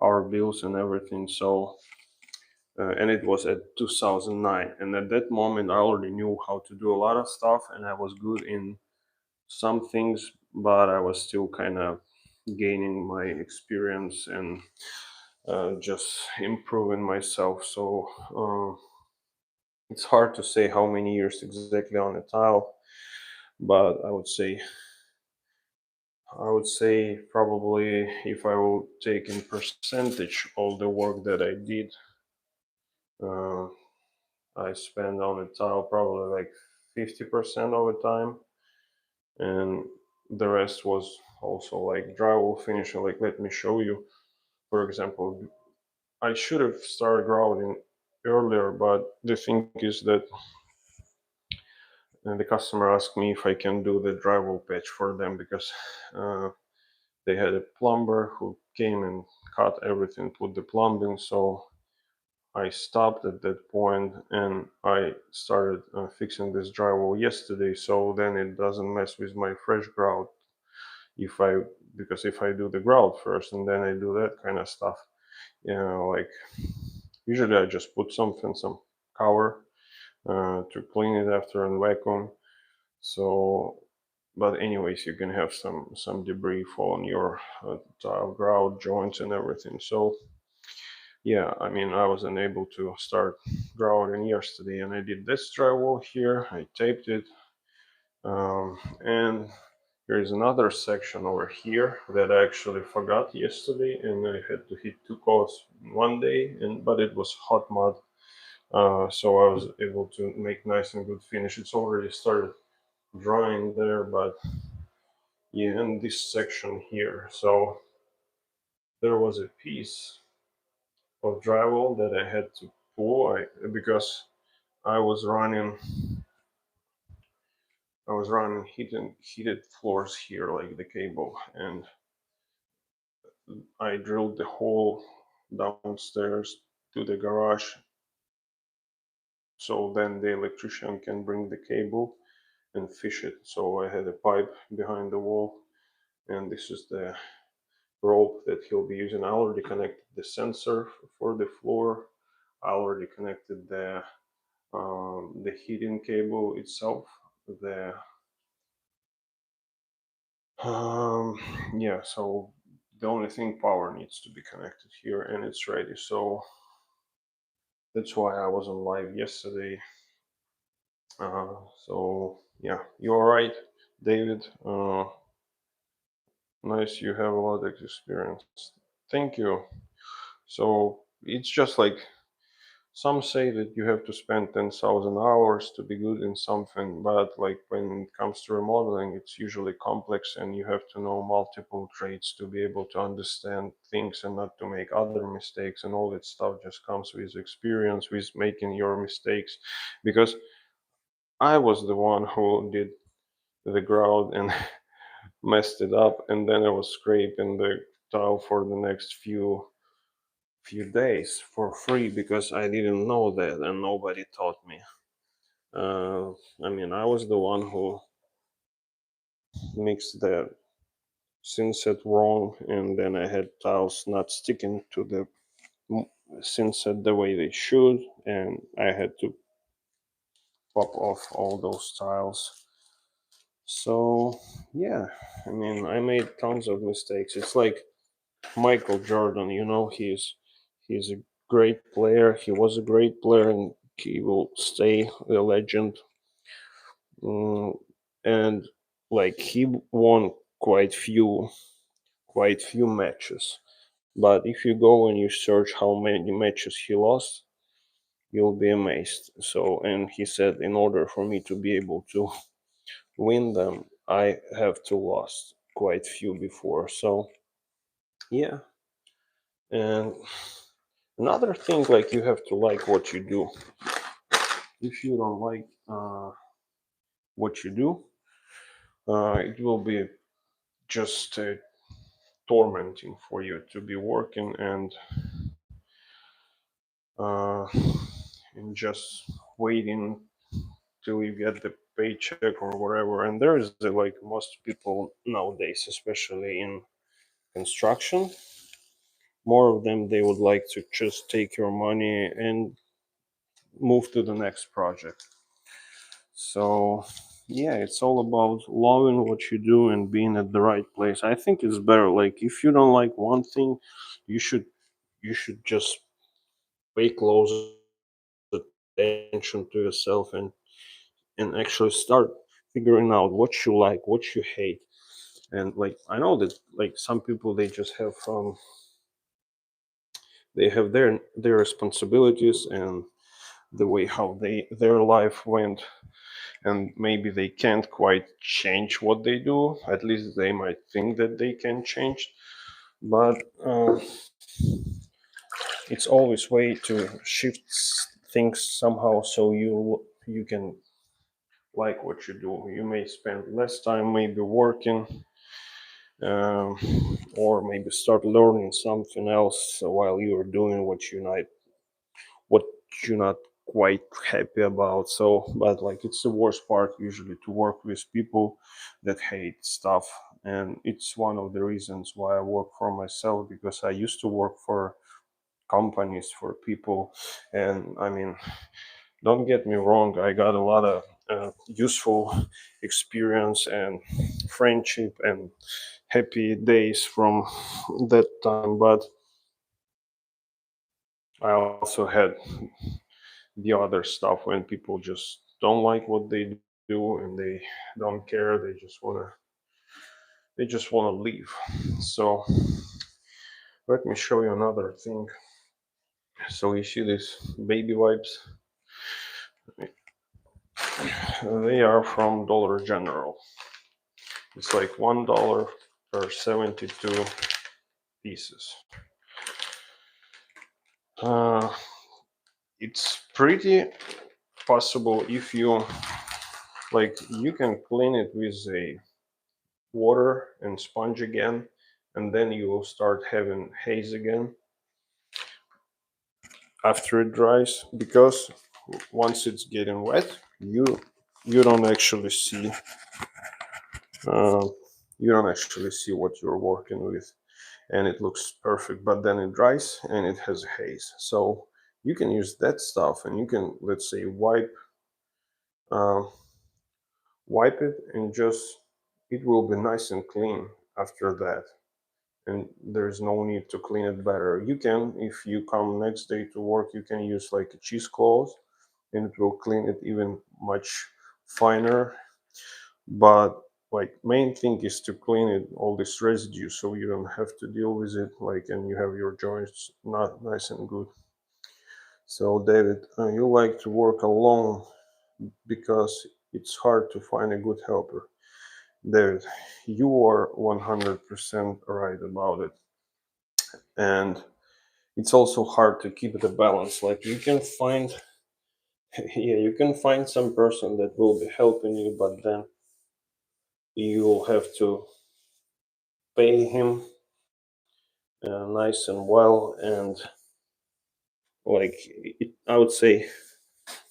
our bills and everything. So and it was at 2009, and at that moment I already knew how to do a lot of stuff, and I was good in some things, but I was still kind of gaining my experience and just improving myself. So It's hard to say how many years exactly on a tile, but I would say probably if I will take in percentage all the work that I did, uh, I spend on a tile probably like 50% of the time, and the rest was also like drywall finishing. Like, let me show you. For example, I should have started grouting earlier, but the thing is that the customer asked me if I can do the drywall patch for them because uh, they had a plumber who came and cut everything, put the plumbing. So I stopped at that point and I started fixing this drywall yesterday. So then it doesn't mess with my fresh grout if I because if I do the grout first and then I do that kind of stuff, like usually I just put some cover to clean it after and vacuum. So, but anyways, you can have some debris fall on your tile grout joints and everything. So yeah, I mean, I was unable to start grouting yesterday, and I did this drywall here. I taped it, and there is another section over here that I actually forgot yesterday, and I had to hit two coats one day, and but it was hot mud, so I was able to make nice and good finish. It's already started drying there, but yeah, and this section here. So there was a piece of drywall that I had to pull because I was running heated floors here like the cable, and I drilled the hole downstairs to the garage so then the electrician can bring the cable and fish it. So I had a pipe behind the wall, and this is the rope that he'll be using. I already connected the sensor for the floor. I already connected the heating cable itself. The um, yeah, so the only thing, power needs to be connected here, and it's ready. So that's why I wasn't live yesterday. So yeah, you're right, David. Nice, you have a lot of experience. Thank you. So it's just like some say that you have to spend 10,000 hours to be good in something, but like when it comes to remodeling, it's usually complex and you have to know multiple trades to be able to understand things and not to make other mistakes. And all that stuff just comes with experience, with making your mistakes. Because I was the one who did the grout and messed it up, and then I was scraping the tile for the next few days for free because I didn't know that and nobody taught me. Uh, I mean, I was the one who mixed the synset wrong, and then I had tiles not sticking to the synset the way they should, and I had to pop off all those tiles. So, yeah, I mean, I made tons of mistakes. It's like Michael Jordan, he's a great player. He was a great player, and he will stay a legend. Mm, and like he won quite few matches. But if you go and you search how many matches he lost, you'll be amazed. So, and he said, in order for me to be able to win them, I have to lost quite few before. So, yeah. And another thing, like you have to like what you do. If you don't like what you do, it will be just tormenting for you to be working uh, and just waiting till you get the paycheck or whatever. And there is like most people nowadays, especially in construction, more of them they would like to just take your money and move to the next project. So yeah, it's all about loving what you do and being at the right place. I think it's better. Like if you don't like one thing, you should just pay closer attention to attention to yourself and actually start figuring out what you like, what you hate. And like I know that like some people they just have they have their responsibilities and the way how their life went, and maybe they can't quite change what they do. At least they might think that they can change, but it's always way to shift things somehow so you can like what you do. You may spend less time maybe working, um, or maybe start learning something else while you're doing what you're not quite happy about. So, but like it's the worst part usually to work with people that hate stuff, and it's one of the reasons why I work for myself, because I used to work for companies, for people, and I mean, don't get me wrong, I got a lot of useful experience and friendship and happy days from that time, but I also had the other stuff when people just don't like what they do and they don't care, they just want to leave. So let me show you another thing. So you see these baby wipes, they are from Dollar General. It's like $1 per 72 pieces. uh, it's pretty possible if you like, you can clean it with a water and sponge again, and then you will start having haze again after it dries, because once it's getting wet, you don't actually see uh, you don't actually see what you're working with, and it looks perfect, but then it dries and it has haze. So you can use that stuff and you can, let's say, uh, wipe it, and just it will be nice and clean after that, and there's no need to clean it better. You can, if you come next day to work, you can use like a cheesecloth and it will clean it even much finer. But like main thing is to clean it, all this residue, so you don't have to deal with it, like, and you have your joints not nice and good. So David, you like to work alone because it's hard to find a good helper. David, you are 100% right about it. And it's also hard to keep the balance. Like you can find, yeah, you can find some person that will be helping you, but then you'll have to pay him nice and well. And like, I would say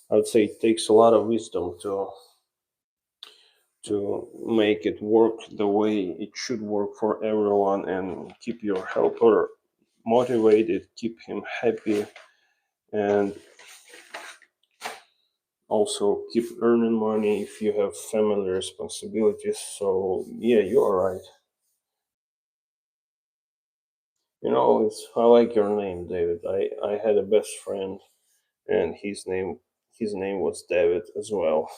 it takes a lot of wisdom to make it work the way it should work for everyone, and keep your helper motivated, keep him happy, and also keep earning money if you have family responsibilities. So yeah, you are right. I like your name, David. I had a best friend, and his name was David as well.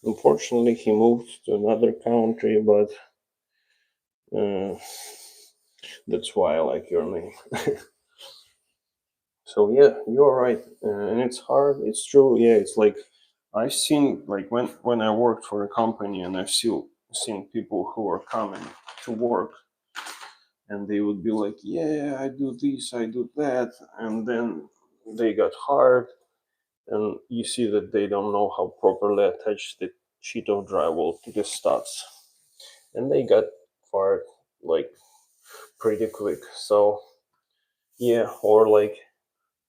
Unfortunately, he moved to another country, but uh, that's why I like your name. So yeah, you're right, and it's hard. It's true. Yeah, it's like I've seen, like, when I worked for a company, and I've still seen people who are coming to work, and they would be like, "Yeah, I do this, I do that," and then they got hired, and you see that they don't know how properly attach the sheet of drywall to the studs, and they got fired like pretty quick. So yeah, or like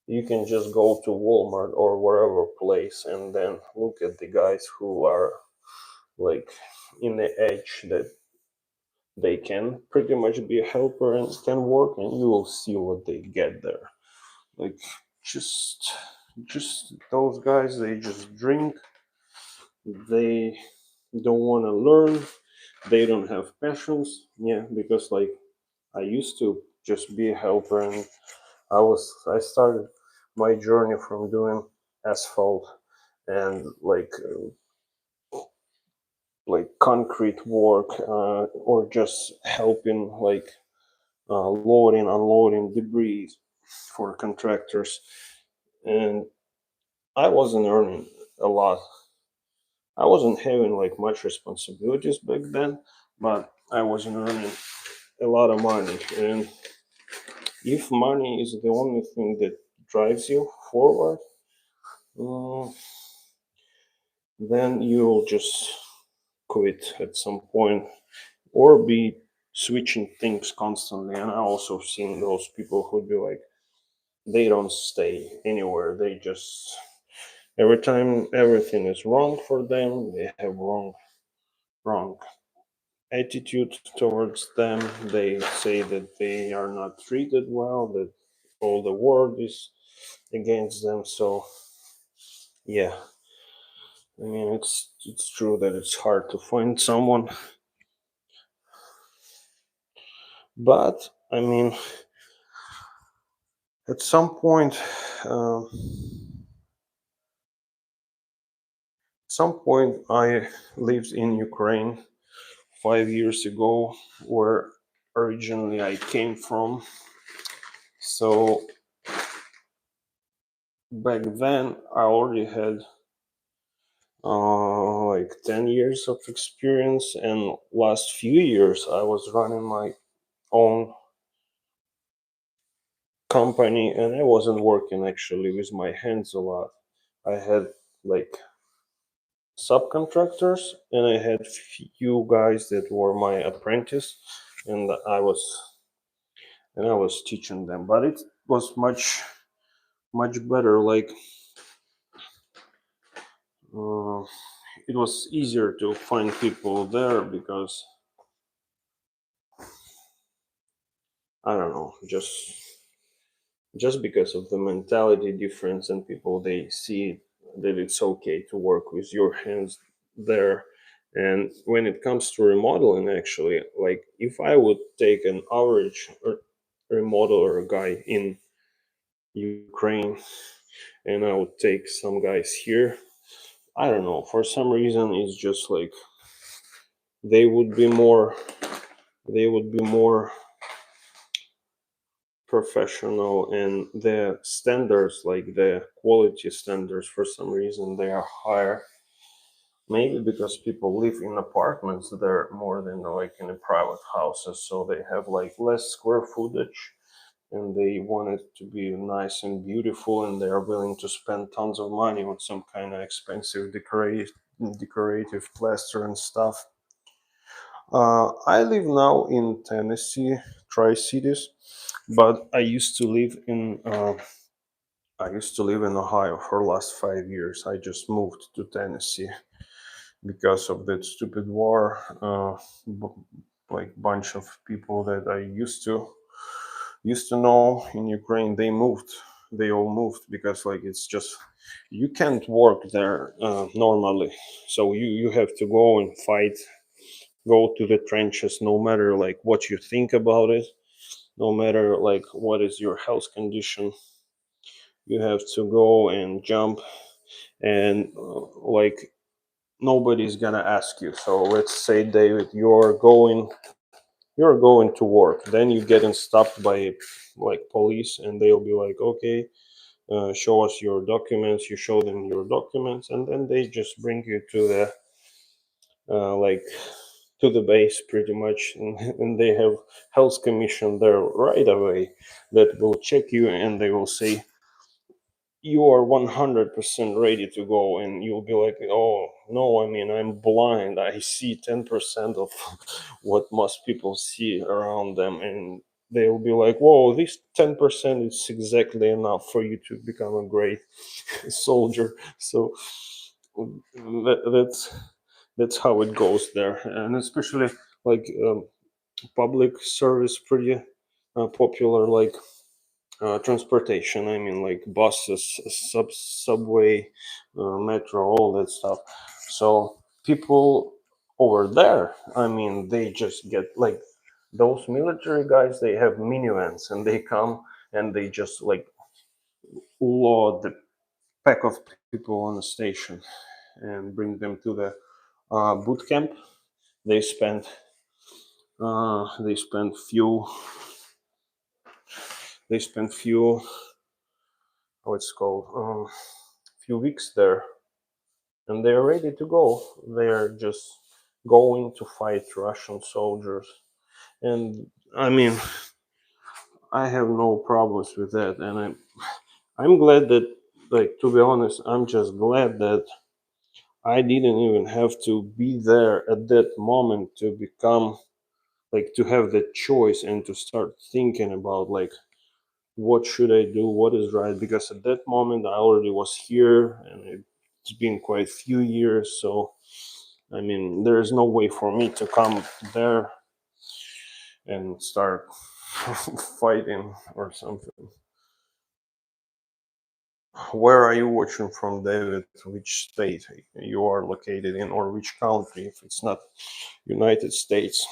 you can just go to Walmart or wherever place and then look at the guys who are like in the edge that they can pretty much be a helper and can work, and you will see what they get there. Like, just just those guys, they just drink, they don't want to learn, they don't have passions. Yeah, because like I used to just be a helper, and I started my journey from doing asphalt and like concrete work, or just helping like loading, unloading debris for contractors. And I wasn't earning a lot. I wasn't having like much responsibilities back then, but I wasn't earning a lot of money. And if money is the only thing that drives you forward, uh, then you'll just quit at some point or be switching things constantly. And I also seen those people who'd be like, they don't stay anywhere. They just every time everything is wrong for them, they have wrong attitude towards them. They say that they are not treated well, that all the world is against them. So yeah, I mean it's true that it's hard to find someone, but I mean at um, some point I lived in Ukraine 5 years ago, where originally I came from. So back then I already had like 10 years of experience, and last few years I was running my own company, and I wasn't working actually with my hands a lot. I had like subcontractors, and I had few guys that were my apprentice, and I was teaching them. But it was much better. Like uh, it was easier to find people there because I don't know, just because of the mentality difference, and people they see that it's okay to work with your hands there. And when it comes to remodeling, actually, like if I would take an average remodeler guy in Ukraine and I would take some guys here, I don't know, for some reason it's just like they would be more they would be more professional, and the standards, like the quality standards, for some reason they are higher. Maybe because people live in apartments there more than like in the private houses, so they have like less square footage, and they want it to be nice and beautiful, and they are willing to spend tons of money on some kind of expensive decorative plaster and stuff. I live now in Tennessee, Tri Cities, but I used to live in Ohio for the last 5 years. I just moved to Tennessee because of that stupid war. Like bunch of people that I used to know in Ukraine, they moved. They all moved because like it's just you can't work there normally. So you have to go and fight, go to the trenches, no matter like what you think about it, no matter like what is your health condition. You have to go and jump, and like nobody's gonna ask you. So let's say, David, you're going to work, then you getting stopped by like police, and they'll be like, okay, show us your documents. You show them your documents, and then they just bring you to the like to the base pretty much, and they have health commission there right away that will check you, and they will say you are 100% ready to go, and you'll be like, oh no, I mean, I'm blind, I see 10% of what most people see around them, and they'll be like, whoa, this 10% is exactly enough for you to become a great soldier. So that's how it goes there. And especially like public service pretty popular, like transportation. I mean, like buses, subway, metro, all that stuff. So people over there, I mean, they just get like those military guys. They have minivans, and they come and they just like load the pack of people on the station and bring them to the boot camp. They spent few how it's called few weeks there, and they're ready to go. They're just going to fight Russian soldiers, and I mean, I have no problems with that, and I'm glad that, like, to be honest, I'm just glad that I didn't even have to be there at that moment to become, like, to have the choice and to start thinking about, like, what should I do, what is right, because at that moment I already was here and it's been quite a few years. So I mean, there's no way for me to come there and start fighting or something. Where are you watching from, David? Which state you are located in, or which country if it's not United States?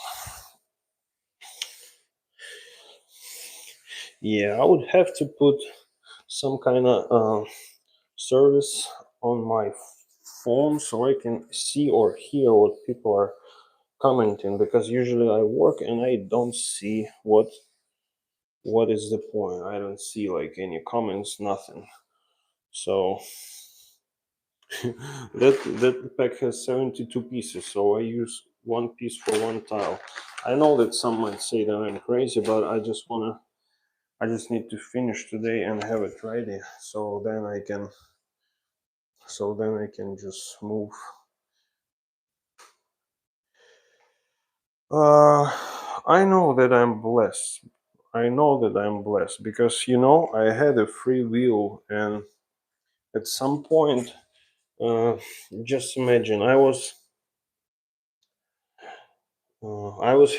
Yeah, I would have to put some kind of service on my phone so I can see or hear what people are commenting, because usually I work and I don't see what is the point. I don't see like any comments, nothing. So that pack has 72 pieces, so I use one piece for one tile. I know that some might say that I'm crazy, but I just need to finish today and have it ready, so then I can just move. I know that I'm blessed. I know that I'm blessed because, I had a free will, and at some point, uh, just imagine I was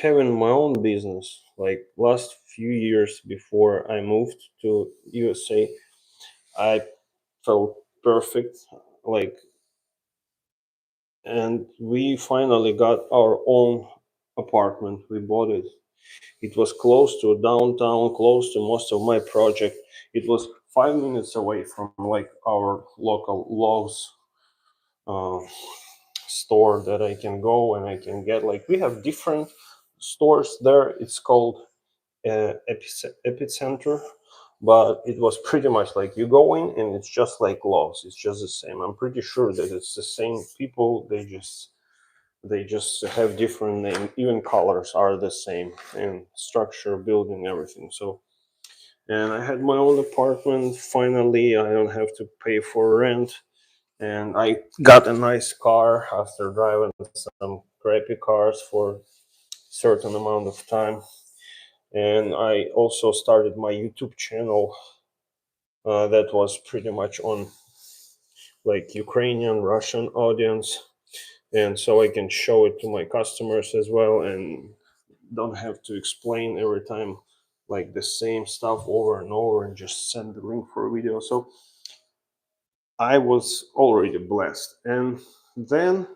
having my own business like last few years before I moved to USA. I felt perfect, like, and we finally got our own apartment. We bought it. It was close to downtown, close to most of my project. It was 5 minutes away from like our local Lowe's uh, store that I can go and I can get. Like, we have different stores there. It's called Epicenter, but it was pretty much like you go in and it's just like Lowe's. It's just the same. I'm pretty sure that it's the same people. They just have different name. Even colors are the same, and structure, building, everything. So, and I had my own apartment. Finally, I don't have to pay for rent, and I got a nice car after driving some crappy cars for certain amount of time. And I also started my YouTube channel that was pretty much on like Ukrainian, Russian audience, and so I can show it to my customers as well, and don't have to explain every time like the same stuff over and over and just send the link for a video. So I was already blessed. And then,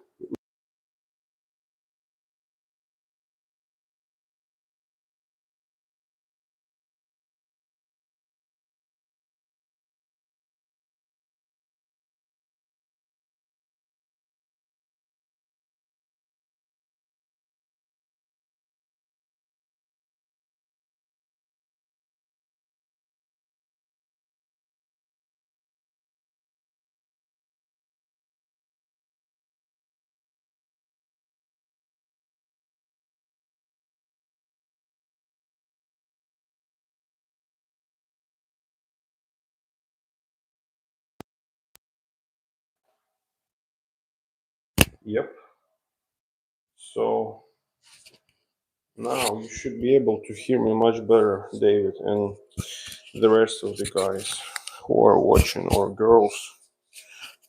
yep, so now you should be able to hear me much better, David, and the rest of the guys who are watching, or girls,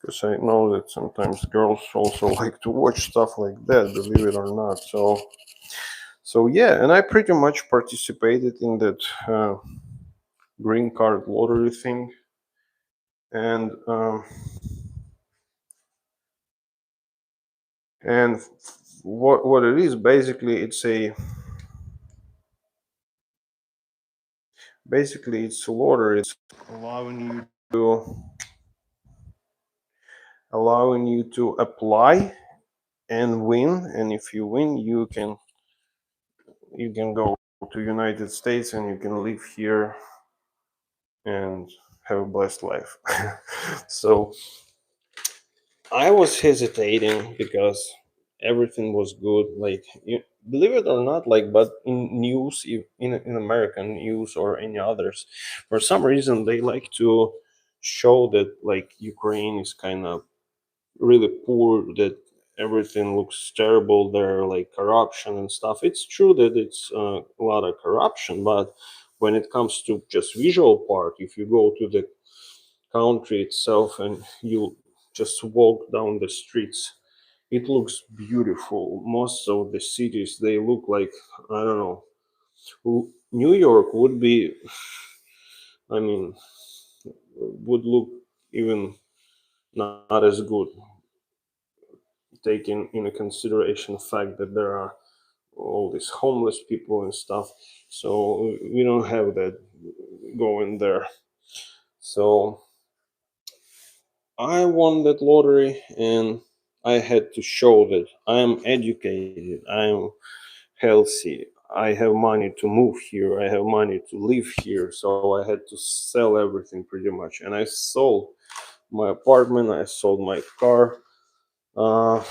because I know that sometimes girls also like to watch stuff like that, believe it or not. So yeah, and I pretty much participated in that green card lottery thing, and and what it is basically, it's a lottery. It's allowing you to allowing you to apply and win. And if you win, you can go to United States and you can live here and have a blessed life. So I was hesitating because everything was good. Like, you believe it or not, like, but in news, in American news or any others, for some reason they like to show that like Ukraine is kind of really poor, that everything looks terrible there, like corruption and stuff. It's true that it's a lot of corruption, but when it comes to just visual part, if you go to the country itself and you just walk down the streets, it looks beautiful. Most of the cities, they look like, I don't know, New York would be, I mean, would look even not as good, taking into consideration the fact that there are all these homeless people and stuff. So we don't have that going there. So I won that lottery, and I had to show that I am educated, I am healthy, I have money to move here, I have money to live here. So I had to sell everything pretty much. And I sold my apartment, I sold my car, uh,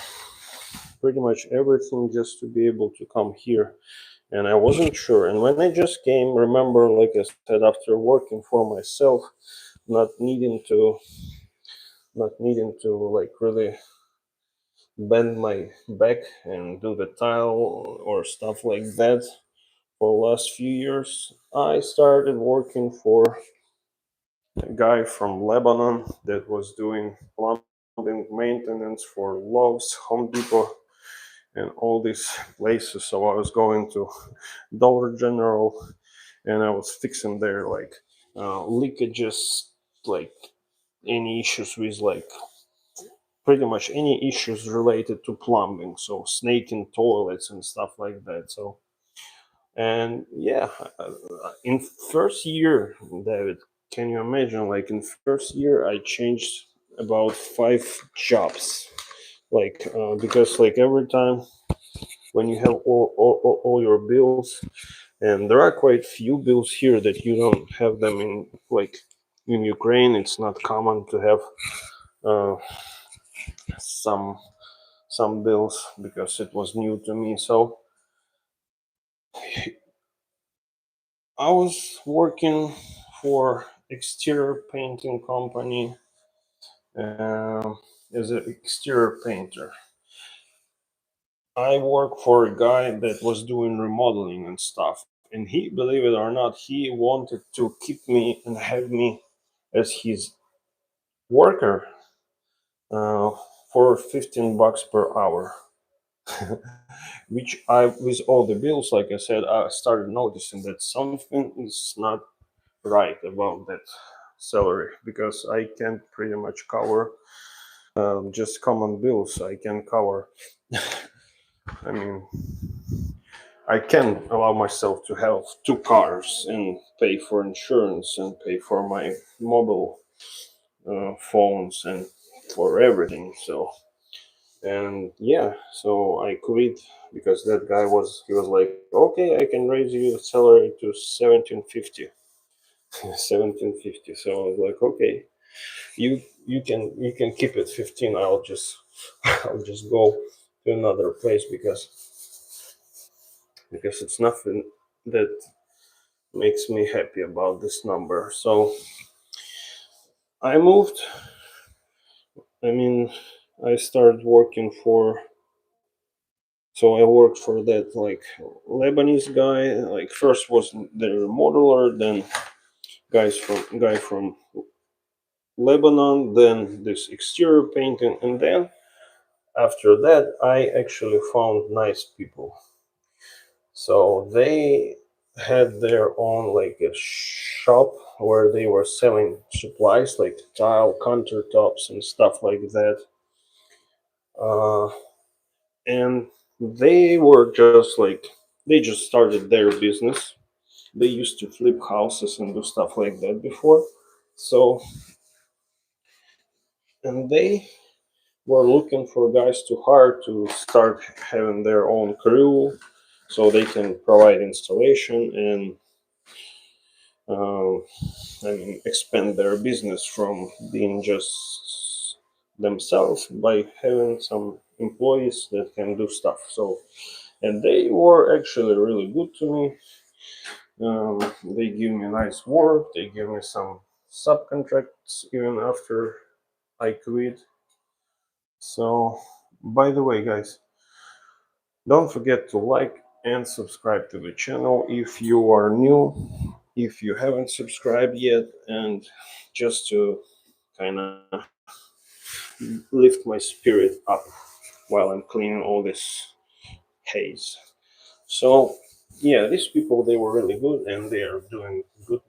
pretty much everything just to be able to come here. And I wasn't sure. And when I just came, remember, like I said, after working for myself, not needing to, like really bend my back and do the tile or stuff like that for the last few years, I started working for a guy from Lebanon that was doing plumbing maintenance for Lowe's, Home Depot, and all these places. So I was going to Dollar General and I was fixing their like leakages, like any issues with like pretty much any issues related to plumbing, so snaking toilets and stuff like that. So, and yeah, in first year, David, can you imagine? Like in first year, I changed about 5 jobs. Like because like every time when you have all your bills, and there are quite few bills here that you don't have them in, like in Ukraine it's not common to have uh, some bills because it was new to me. So I was working for exterior painting company uh, as an exterior painter. I worked for a guy that was doing remodeling and stuff, and he, believe it or not, he wanted to keep me and have me as his worker uh, for $15 per hour. Which I, with all the bills, like I said, I started noticing that something is not right about that salary, because I can't pretty much cover just common bills. I can cover, I mean, I can allow myself to have 2 cars and pay for insurance and pay for my mobile phones and for everything. So, and yeah, so I quit because that guy was, he was like, okay, I can raise your salary to 1750. 1750. So I was like, okay, you can keep it 15. I'll just I'll just go to another place because it's nothing that makes me happy about this number. So I moved. I mean, I started working for. So I worked for that like Lebanese guy. Like first was the remodeler, then guy from Lebanon, then this exterior painting, and then after that I actually found nice people. So they had their own like a shop where they were selling supplies like tile, countertops, and stuff like that. Uh, and they were just like, they just started their business. They used to flip houses and do stuff like that before. So, and they were looking for guys to hire to start having their own crew so they can provide installation and uh, I mean, expand their business from being just themselves by having some employees that can do stuff. So, and they were actually really good to me. They give me nice work. They give me some subcontracts even after I quit. So, by the way, guys, don't forget to like and subscribe to the channel if you are new, if you haven't subscribed yet, and just to kind of lift my spirit up while I'm cleaning all this haze. So, yeah, these people they were really good and they are doing good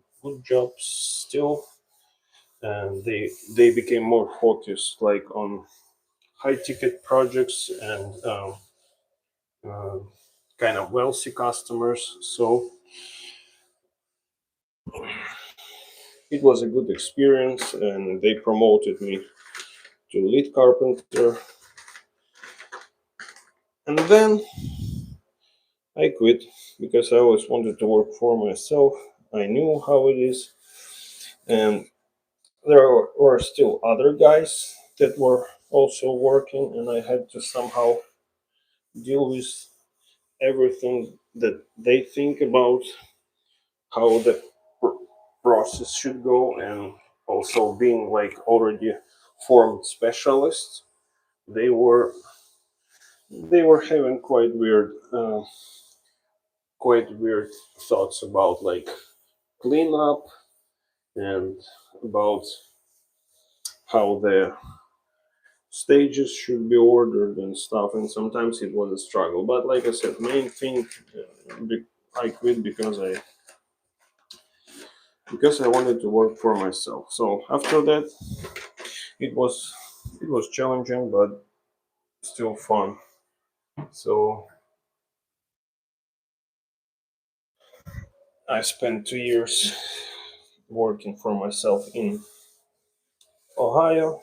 jobs still, and they became more focused like on high ticket projects and uh, kind of wealthy customers. So it was a good experience, and they promoted me to lead carpenter. And then I quit because I always wanted to work for myself. I knew how it is, and there were still other guys that were also working, and I had to somehow deal with everything that they think about how the process should go, and also being like already formed specialists. They were they were having quite weird thoughts about like cleanup and about how the stages should be ordered and stuff, and sometimes it was a struggle, but like I said, main thing, I quit because I wanted to work for myself. So after that it was it was challenging but still fun. So I spent 2 years working for myself in Ohio.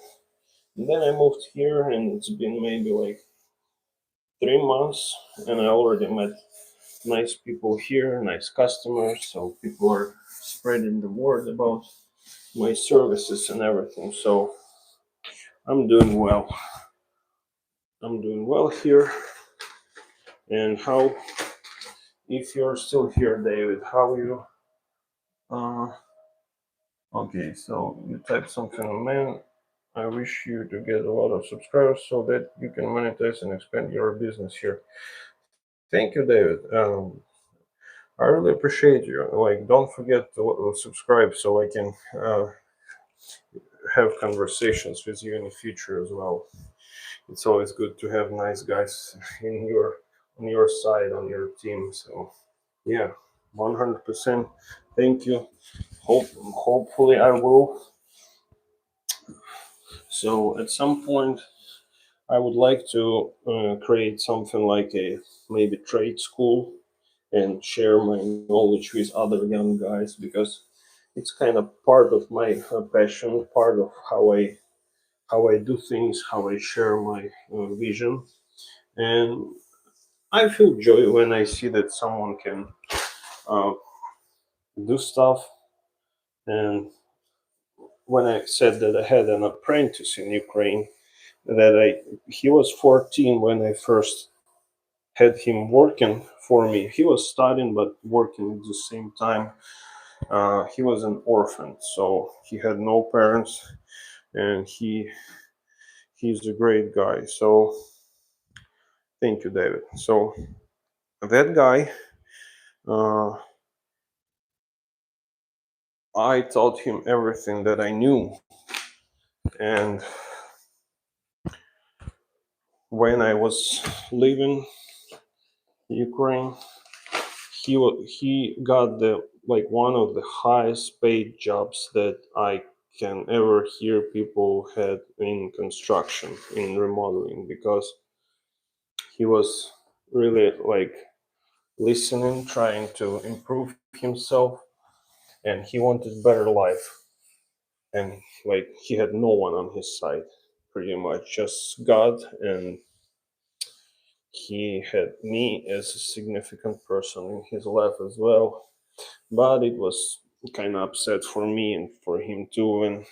And then I moved here, and it's been maybe like 3 months, and I already met nice people here, nice customers. So people are spreading the word about my services and everything. So I'm doing well. I'm doing well here. And how, if you're still here, David, how you? Uh, okay, so you type something, man. I wish you to get a lot of subscribers so that you can monetize and expand your business here. Thank you, David. I really appreciate you. Like, don't forget to subscribe so I can have conversations with you in the future as well. It's always good to have nice guys in your on your side on your team. So yeah, 100%. Thank you. Hopefully I will. So at some point I would like to create something like a maybe trade school and share my knowledge with other young guys, because it's kind of part of my passion, part of how I do things, how I share my vision, and I feel joy when I see that someone can uh, do stuff. And when I said that I had an apprentice in Ukraine, that he was 14 when I first had him working for me. He was studying but working at the same time. He was an orphan, so he had no parents, and he's a great guy. So thank you, David. So that guy, uh, I taught him everything that I knew, and when I was leaving Ukraine, he got the like one of the highest paid jobs that I can ever hear people had in construction, in remodeling, because he was really like listening, trying to improve himself, and he wanted better life, and like he had no one on his side pretty much just God, and he had me as a significant person in his life as well. But it was kind of upset for me and for him too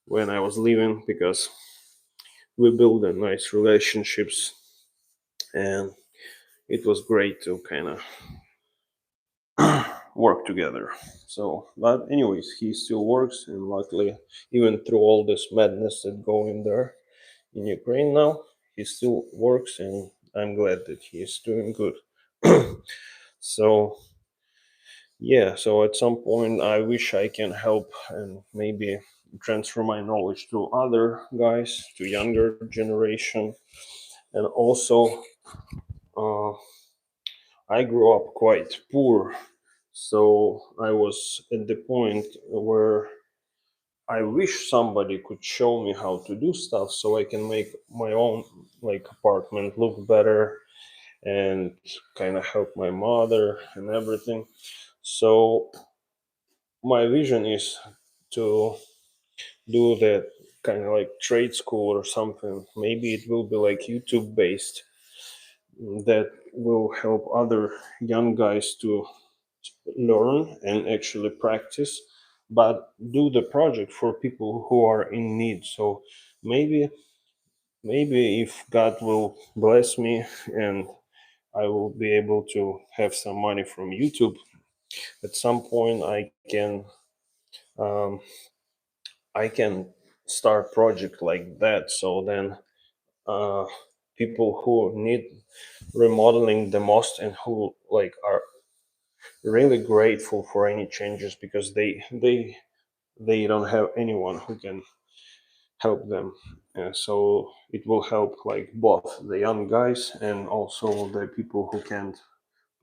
when I was leaving, because we built a nice relationships, and it was great to kind of work together. So, but anyways, he still works, and luckily, even through all this madness that going there in Ukraine now, he still works, and I'm glad that he is doing good. So yeah, so at some point I wish I can help and maybe transfer my knowledge to other guys, to younger generation. And also, uh, I grew up quite poor, so I was at the point where I wish somebody could show me how to do stuff so I can make my own like apartment look better and kind of help my mother and everything. So my vision is to do that kind of like trade school or something. Maybe it will be like YouTube based, that will help other young guys to learn and actually practice, but do the project for people who are in need. So maybe if God will bless me and I will be able to have some money from YouTube, at some point um, I can start project like that. So then uh, people who need remodeling the most and who like are really grateful for any changes, because they don't have anyone who can help them. So it will help like both the young guys and also the people who can't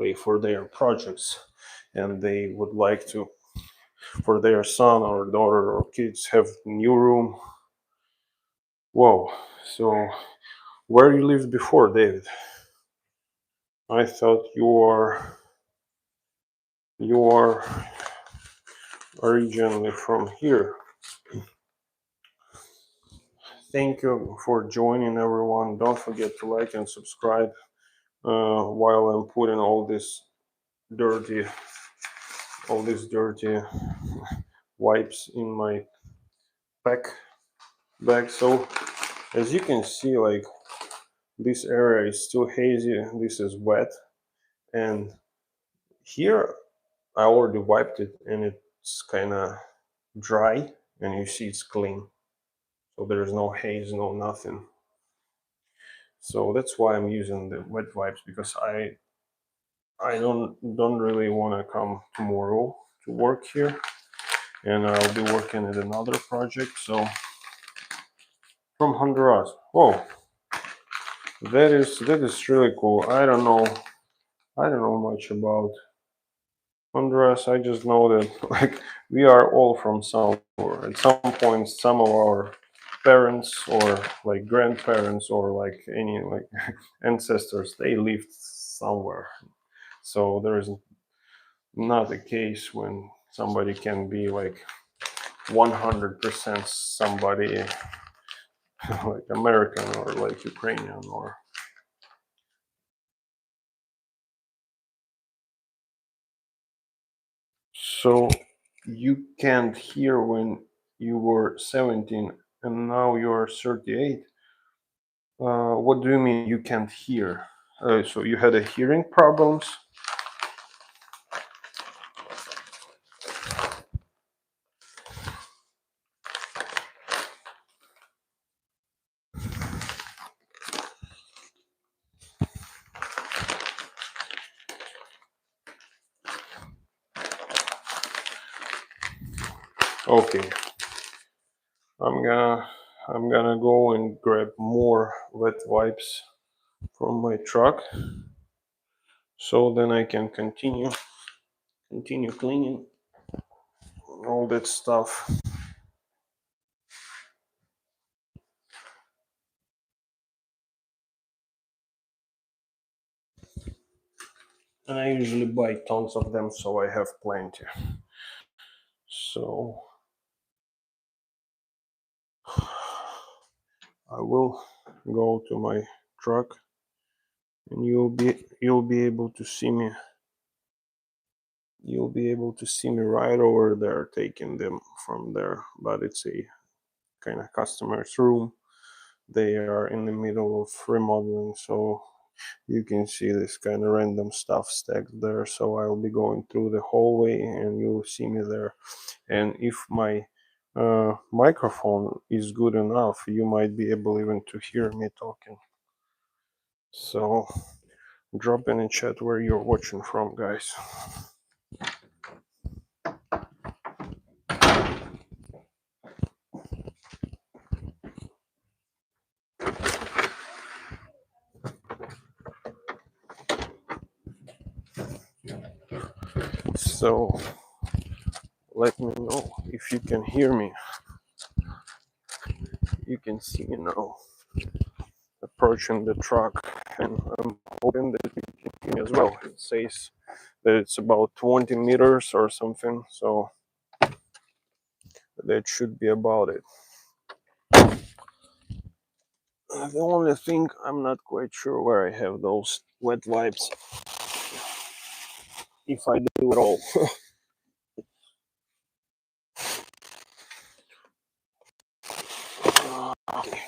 pay for their projects, and they would like to, for their son or daughter or kids, have new room. Whoa. So where you lived before, David? I thought you are originally from here. Thank you for joining, everyone. Don't forget to like and subscribe while I'm putting dirty all these dirty wipes in my pack bag. So as you can see, like, this area is still hazy, this is wet, and here I already wiped it and it's kind of dry, and you see it's clean, so there's no haze, no nothing. So that's why I'm using the wet wipes, because I don't really want to come tomorrow to work here, and I'll be working at another project. So from Honduras. Whoa, that is really cool. I don't know much about Honduras. I just know that like we are all from somewhere. At some point, some of our parents or like grandparents or like any like ancestors, they lived somewhere. So there is not a case when somebody can be like 100% somebody like American or like Ukrainian or. So you can't hear when you were 17 and now you're 38. What do you mean you can't hear? So you had a hearing problems? Okay, I'm gonna I'm gonna go and grab more wet wipes from my truck, so then I can continue cleaning all that stuff. And I usually buy tons of them, so I have plenty. So I will go to my truck, and you'll be able to see me. You'll be able to see me right over there taking them from there. But it's a kind of customer's room. They are in the middle of remodeling, so you can see this kind of random stuff stacked there. So I'll be going through the hallway, and you'll see me there. And if my microphone is good enough, you might be able even to hear me talking. So drop in the chat where you're watching from, guys. So let me know if you can hear me. You can see me now approaching the truck, and I'm hoping that you can hear me as well. It says that it's about 20 meters or something, so that should be about it. The only thing, I'm not quite sure where I have those wet wipes, if I do at all. Okay.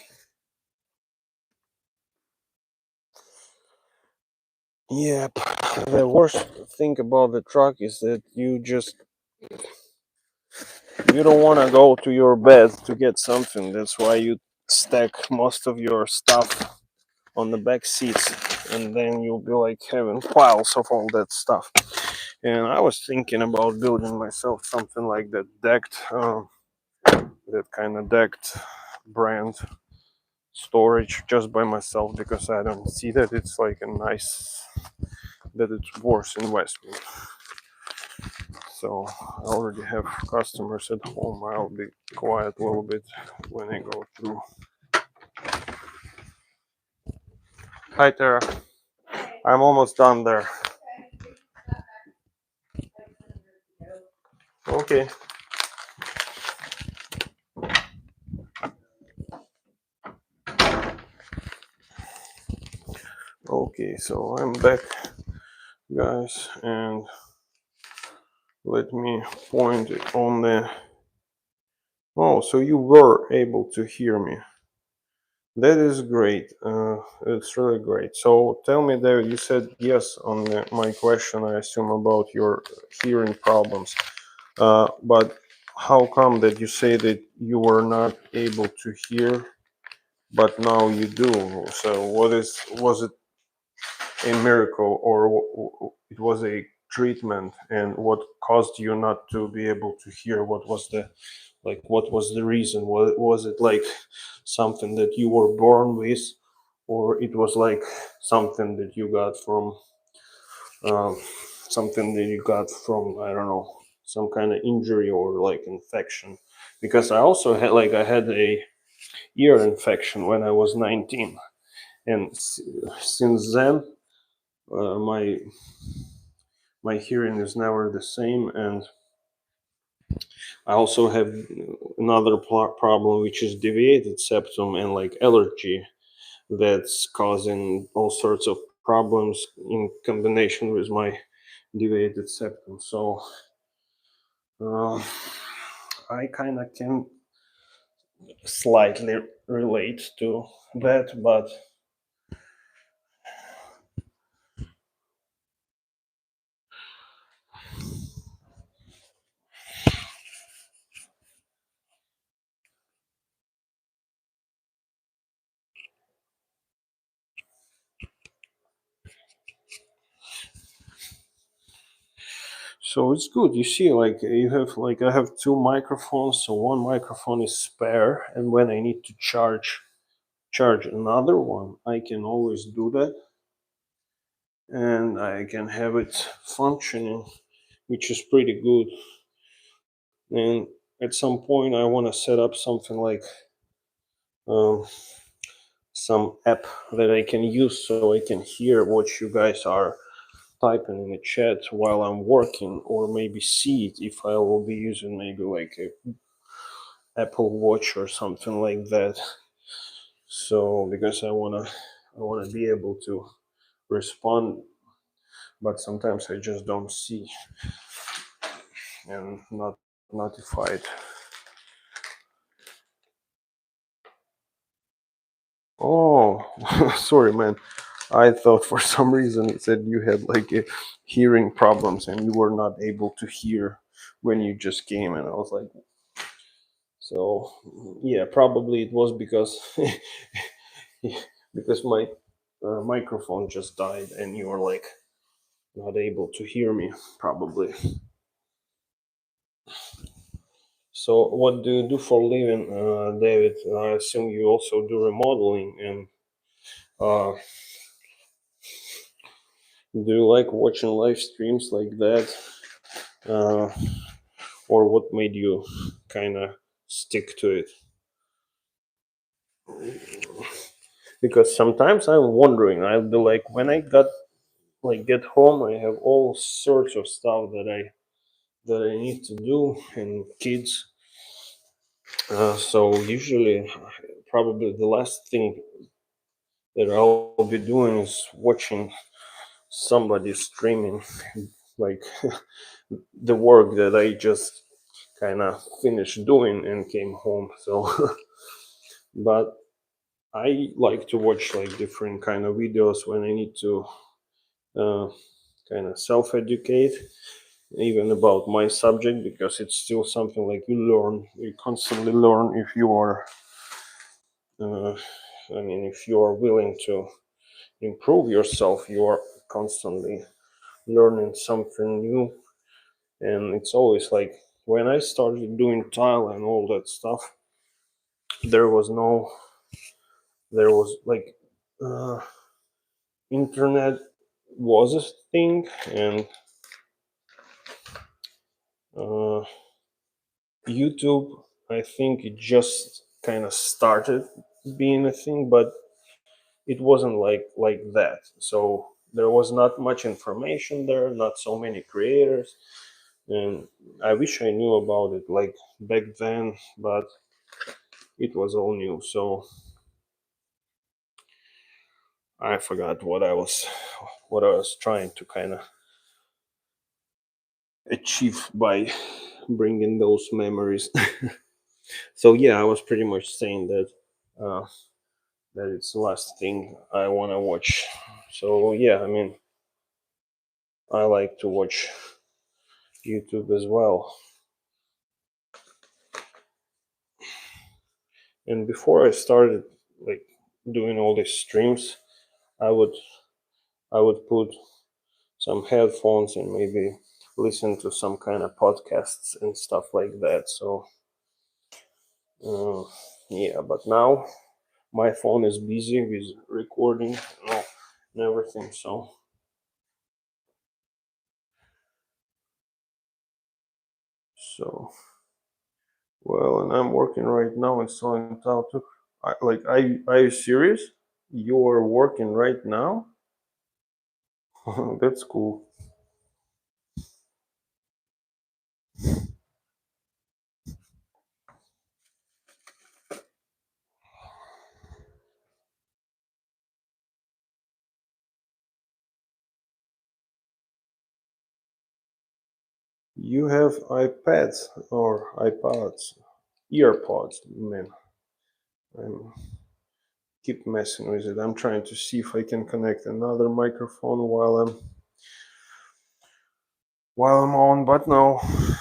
Yep. The worst thing about the truck is that you don't want to go to your bed to get something. That's why you stack most of your stuff on the back seats, and then you'll be like having piles of all that stuff. And I was thinking about building myself something like that decked, that kind of decked brand storage just by myself, because I don't see that it's like a nice, that it's worth investment. So I already have customers at home. I'll be quiet a little bit when I go through. Hi Tara, I'm almost done there. Okay. Okay, so I'm back, guys, and let me point it on the. Oh, so you were able to hear me. That is great. It's really great. So tell me, David, you said yes on my question, I assume, about your hearing problems. But how come that you say that you were not able to hear, but now you do? So was it a miracle, or it was a treatment, and what caused you not to be able to hear? What was the reason? Was it like something that you were born with, or it was like something that you got from um, I don't know, some kind of injury or like infection? Because I also had a ear infection when I was 19, and since then my hearing is never the same. And I also have another problem, which is deviated septum and like allergy, that's causing all sorts of problems in combination with my deviated septum. So uh, I kind of can slightly relate to that, but so it's good. You see, like you have like I have two microphones, so one microphone is spare, and when I need to charge another one, I can always do that, and I can have it functioning, which is pretty good. And at some point, I want to set up something like um, some app that I can use so I can hear what you guys are typing in the chat while I'm working, or maybe see it if I will be using maybe like a Apple Watch or something like that. So because I wanna be able to respond, but sometimes I just don't see and not notified. Oh, sorry, man. I thought for some reason it said you had like a hearing problems and you were not able to hear when you just came, and I was like, so yeah, probably it was because because my microphone just died and you were like not able to hear me, probably. So, what do you do for a living, David? I assume you also do remodeling, and uh, do you like watching live streams like that? Uh, or what made you kind of stick to it? Because sometimes I'm wondering, I'll be like, when I get home, I have all sorts of stuff that I need to do, and kids. So usually, probably the last thing that I'll be doing is watching somebody streaming like the work that I just kind of finished doing and came home. So, but I like to watch like different kind of videos when I need to uh, kind of self-educate, even about my subject, because it's still something like you constantly learn if you are, uh, if you are willing to improve yourself, you are constantly learning something new. And it's always like when I started doing tile and all that stuff, there was no, there was like, uh, internet was a thing, and uh, YouTube, I think it just kind of started being a thing, but it wasn't like that. So there was not much information there, not so many creators, and I wish I knew about it like back then, but it was all new. So I forgot what I was trying to kind of achieve by bringing those memories. So yeah, I was pretty much saying that uh, that it's the last thing I want to watch. So yeah, I like to watch YouTube as well. And before I started like doing all these streams, I would I would put some headphones and maybe listen to some kind of podcasts and stuff like that. So uh, yeah, but now my phone is busy with recording and everything. So well, and I'm working right now installing tile too. Are you serious? You are working right now? That's cool. You have iPads or iPods, earpods, man. I'm keep messing with it. I'm trying to see if I can connect another microphone while I'm on. But no,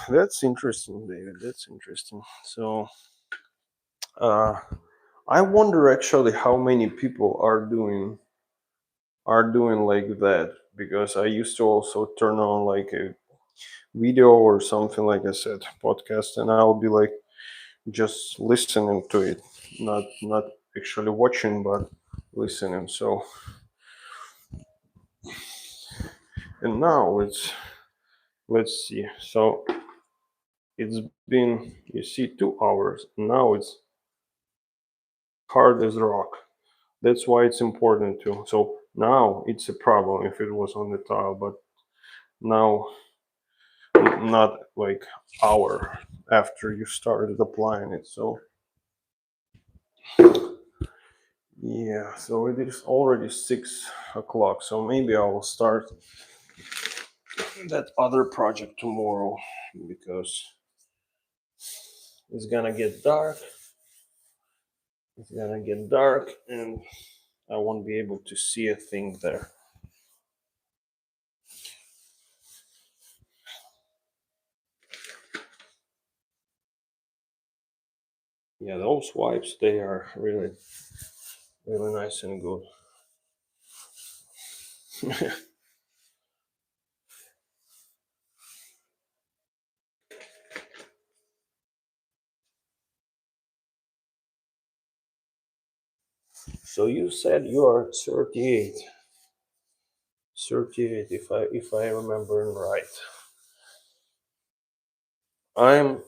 that's interesting, David. That's interesting. So, uh, I wonder actually how many people are doing like that, because I used to also turn on like a video or something, like I said, podcast, and I'll be like just listening to it, not actually watching, but listening. So, and now let's see. So it's been, you see, 2 hours. Now it's hard as rock. That's why it's important to. So now it's a problem if it was on the tile, but now not like hour after you started applying it. So Yeah, so it is already 6 o'clock, so maybe I will start that other project tomorrow because it's gonna get dark. It's gonna get dark and I won't be able to see a thing there. Yeah, those wipes, they are really, really nice and good. So you said you are 38. 38 if I remember right. I'm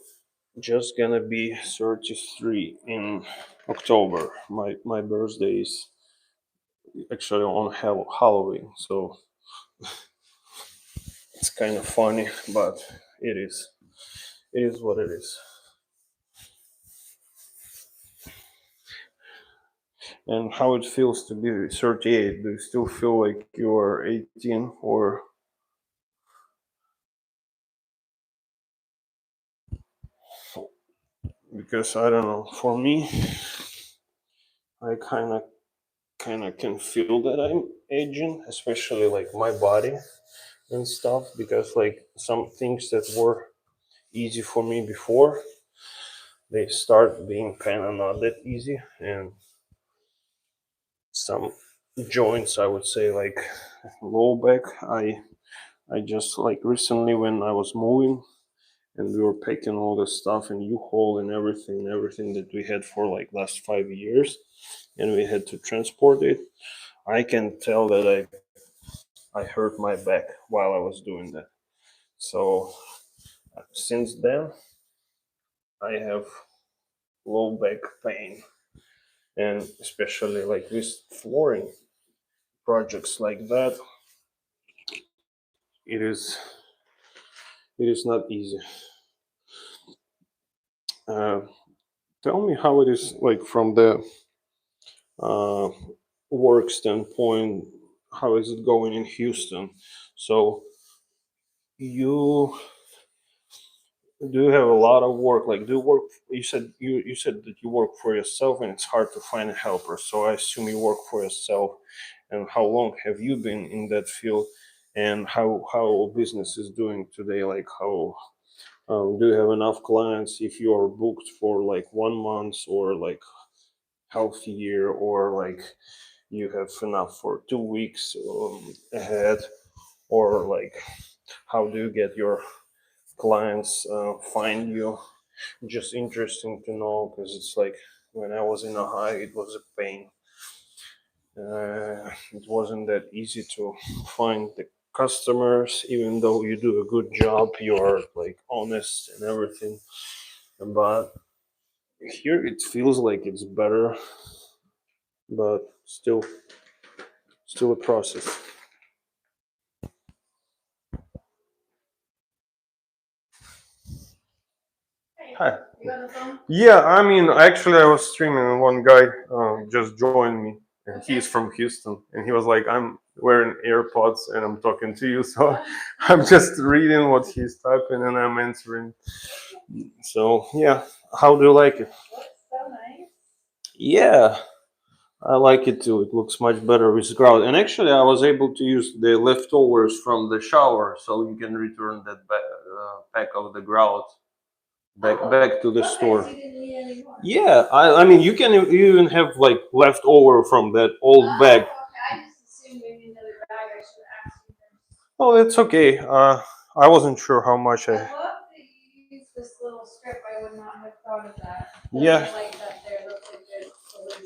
just gonna be 33 in October. My birthday is actually on Halloween, so it's kind of funny, but it is. It is what it is. And how it feels to be 38? Do you still feel like you are 18 or? Because I don't know. For me, I kind of can feel that I'm aging, especially like my body and stuff. Because like some things that were easy for me before, they start being kind of not that easy, and some joints, I would say, like low back. I just like recently when I was moving and we were packing all the stuff in U-Haul and everything that we had for like last 5 years, and we had to transport it. I can tell that I hurt my back while I was doing that. So since then, I have low back pain, and especially like with flooring projects like that, it is it is not easy. Uh, Tell me how it is like from the uh, work standpoint. How is it going in Houston? So you do you have a lot of work? Like, do you work? You said that you work for yourself, and it's hard to find a helper. So I assume you work for yourself. And how long have you been in that field? And how business is doing today? Like, how do you have enough clients if you are booked for like 1 month or like half a year, or like you have enough for 2 weeks ahead, or like how do you get your clients find you? Just interesting to know because it's like when I was in a high, it was a pain. It wasn't that easy to find the customers, even though you do a good job, you're like honest and everything. But here it feels like it's better, but still a process. Hi. Yeah, I mean, actually, I was streaming and one guy just joined me, and he's from Houston, and he was like, "I'm wearing AirPods and I'm talking to you," so I'm just reading what he's typing and I'm answering. So yeah, how do you like it? Yeah, I like it too. It looks much better with grout. And actually, I was able to use the leftovers from the shower, so you can return that pack of the grout back to the store. Yeah, I mean you can even have like leftover from that old bag. Oh, it's okay. I wasn't sure how much I. Yeah.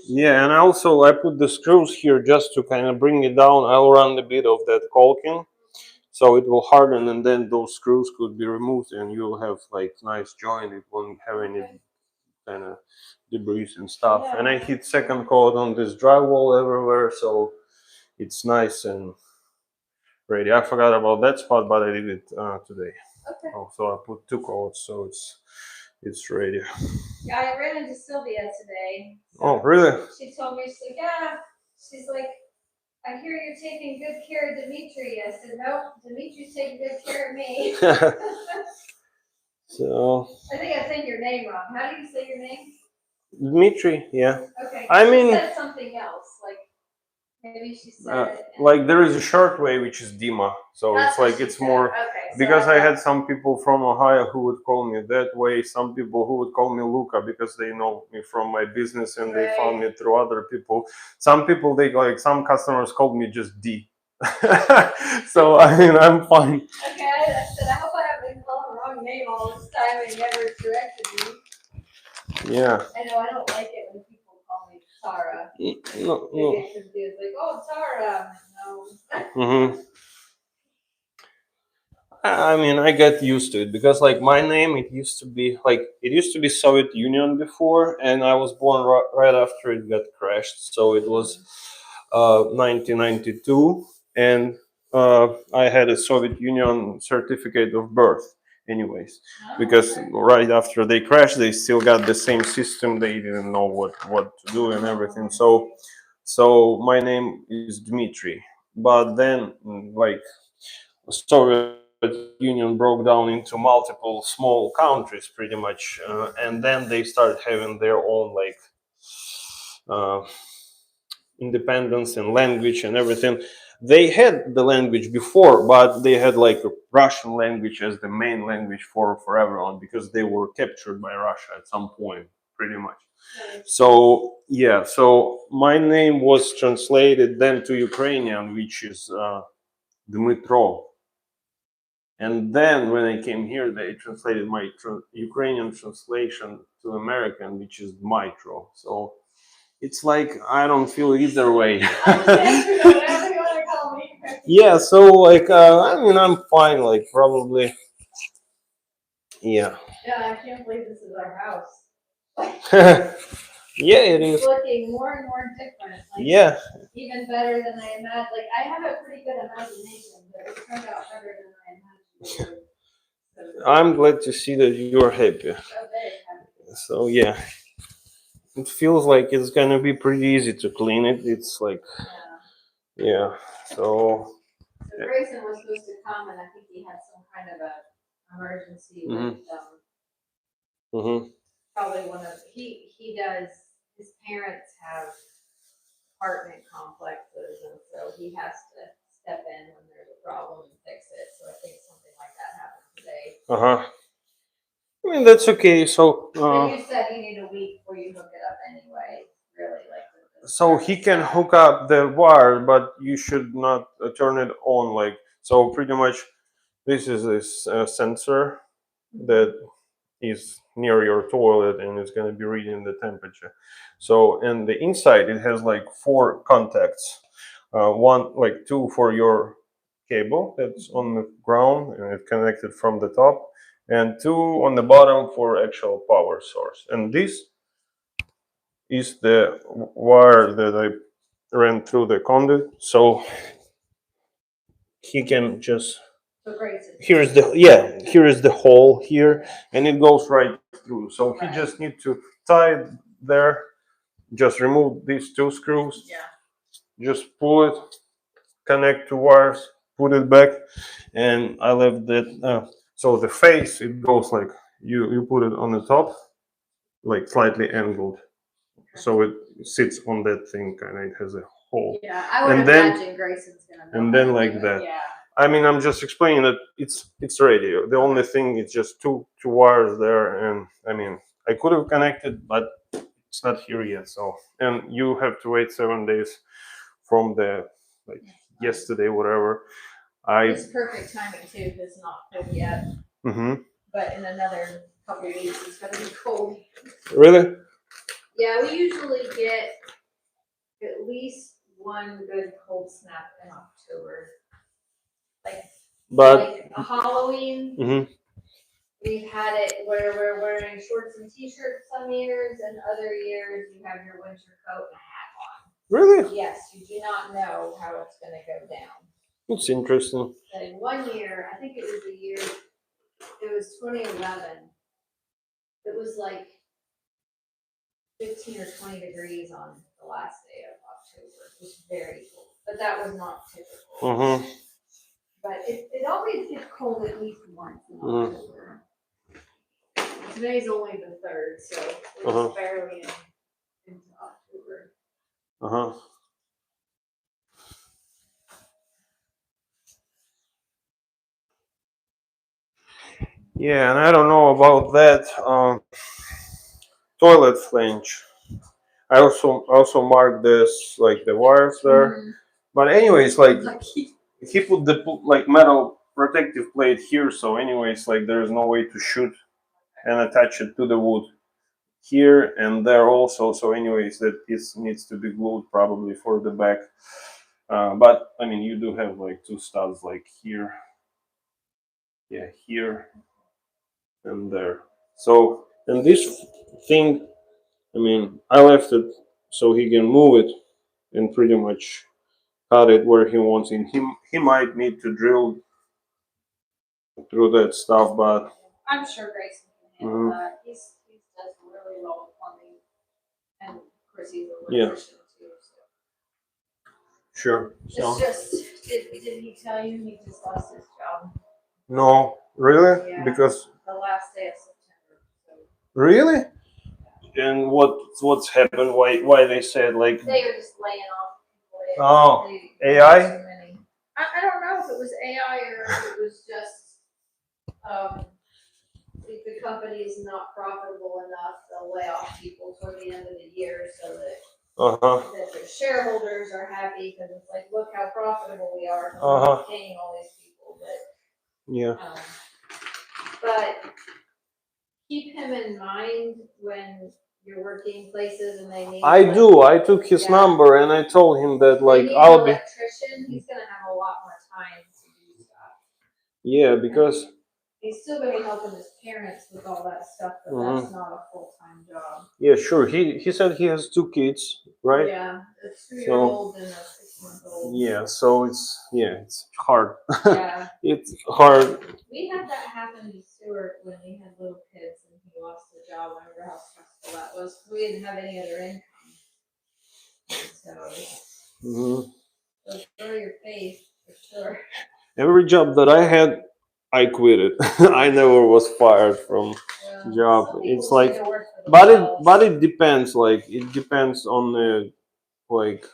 Yeah, and also I put the screws here just to kind of bring it down. I'll run a bit of that caulking, so it will harden, and then those screws could be removed, and you'll have like nice joint. It won't have any kind of debris and stuff. And I hit second coat on this drywall everywhere, so it's nice and ready. I forgot about that spot, but I did it today. Okay. Oh, so I put 2 coats, so it's it's ready. Yeah, I ran into Sylvia today. So Oh, really? she told me, she's like, yeah. She's like, I hear you're taking good care of Dimitri. I said, nope, Dimitri's taking good care of me. So. I think I said your name wrong. How do you say your name? Dmitri, yeah. Okay. I she mean, said something else. Like maybe she said it. like there is a short way which is Dima, so That's it's what like she it's said. more Okay. because I had some people from Ohio who would call me that way, some people who would call me Luca because they know me from my business and they found me through other people. Some people they like some customers called me just D. So I mean I'm fine. Okay, I said I hope I haven't been calling the wrong name all this time and never corrected me. Yeah. I know I don't like it when people call me Tara. No, They get confused, like, oh, Tara. No. Mm-hmm. I mean, I get used to it because, like, my name, it used to be Soviet Union before, and I was born right after it got crashed. So it was 1992, and I had a Soviet Union certificate of birth, anyways, because right after they crashed, they still got the same system. They didn't know what to do and everything. So my name is Dmitry, but then like Soviet Union broke down into multiple small countries, pretty much, and then they started having their own like uh, independence and language and everything. They had the language before, but they had like a Russian language as the main language for everyone because they were captured by Russia at some point, pretty much. So yeah, so my name was translated then to Ukrainian, which is Dmitro. And then when I came here, they translated my Ukrainian translation to American, which is Mitro. So it's like I don't feel either way. Yeah, so like I mean I'm fine. Like probably, yeah. Yeah, I can't believe this is our house. Yeah, it It's is. looking more and more different. Like, yeah. Even better than I imagined. Like I have a pretty good imagination, but it turned out better than I imagined. I'm glad to see that you're happy. So yeah, it feels like it's gonna be pretty easy to clean it. It's like, yeah. So Grayson was supposed to come, and I think he had some kind of a emergency with probably one of he does. His parents have apartment complexes, and so he has to step in when there's a problem and fix it. So I think something like that happened today. I mean that's okay. So But you said you need a week before you hook it up anyway. Really, like. So he can hook up the wire, but you should not turn it on. Like so, pretty much, this is a sensor that is near your toilet and it's going to be reading the temperature. So, and the inside it has like 4 contacts. One, like 2 for your cable that's on the ground and it's connected from the top, and 2 on the bottom for actual power source. And this is the wire that I ran through the conduit, so he can just here is the hole here, and it goes right through. So he just need to tie it there, just remove these 2 screws, just pull it, connect 2 wires, put it back, and I left that. So the face it goes like you put it on the top, like slightly angled, so it sits on that thing, kind of it has a hole. Yeah, I would imagine Grayson's gonna. And then like that. Yeah. I mean, I'm just explaining that it's radio. The only thing is just two wires there, and I mean, I could have connected, but it's not here yet. So, and you have to wait 7 days from the like yesterday, whatever. It's perfect timing too. Because it's not cold yet. But in another couple of weeks, it's gonna be cold. Really? Yeah, we usually get at least one good cold snap in October. Like a Halloween. We've had it where we're wearing shorts and t-shirts some years, and other years you have your winter coat and a hat on. Really? Yes, you do not know how it's going to go down. It's interesting. And one year, I think it was 2011, it was like 15 or 20 degrees on the last day of October. It was very cold, but that was not typical. Mm-hmm. But it always gets cold at least once in Mhm. October. Today's only the 3rd, so we're Uh-huh. just barely into October. Uh-huh. Yeah, and I don't know about that toilet flange. I also marked this like the wires there. Mhm. But anyways, like Lucky. he put the like metal protective plate here, so anyways, like there's no way to shoot and attach it to the wood here and there also. So anyways, that this needs to be glued probably for the back. But I mean, you do have like two studs like here, yeah, here and there. So and this thing, I mean, I left it so he can move it and pretty much cut it where he wants. And he might need to drill through that stuff, but I'm sure Grayson can handle that. He's does really well with plumbing, and of course he's an yeah, electrician too. So sure. it's So just did he tell you he just lost his job? no, really, Yeah, because the last day of September. So really, and what's happened? Why they said like they were just laying off people. oh They AI? too many. I don't know if it was AI or if it was just if the company is not profitable enough, they'll lay off people toward the end of the year so Uh-huh. that their shareholders are happy because it's like, look how profitable we are. Uh-huh. We're paying all these people, Yeah. But keep him in mind when you're working places and they need. I do. I took his number and I told him that like they need I'll an be. electrician. He's gonna have a lot more time to do stuff. Yeah, because He's still gonna be helping his parents with all that stuff, but that's not a full-time job. yeah, sure. He said he has two kids, right? Yeah, a 2-year-old and a 6-month-old. Yeah, so it's hard. Yeah. It's hard. We had that happen to Stuart when we had little kids and he lost the job. I remember how stressful that was. We didn't have any other income. So throw your faith for sure. Every job that I had, I quit it. I never was fired from job. It's like, but it depends. Like it depends on the like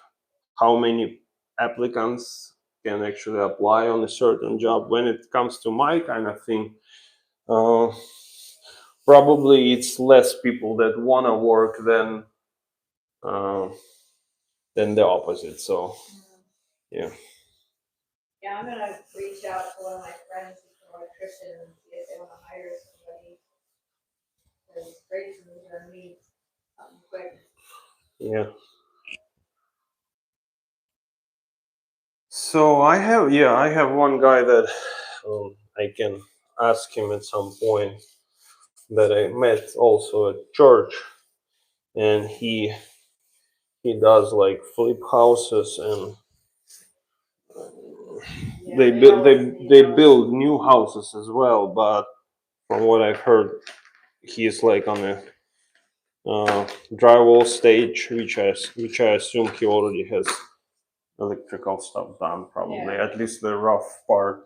how many applicants can actually apply on a certain job. When it comes to my kind of thing, uh, probably it's less people that want to work uh, than the opposite. So yeah. Yeah, I'm gonna reach out to one of my friends who's an electrician and see if they want to hire somebody. Because Grayson's gonna need something quick. Yeah. So I have one guy that I can ask him at some point that I met also at church, and he does like flip houses and they build new houses as well. But from what I've heard, he's like on a drywall stage, which I assume he already has electrical stuff done, probably at least the rough part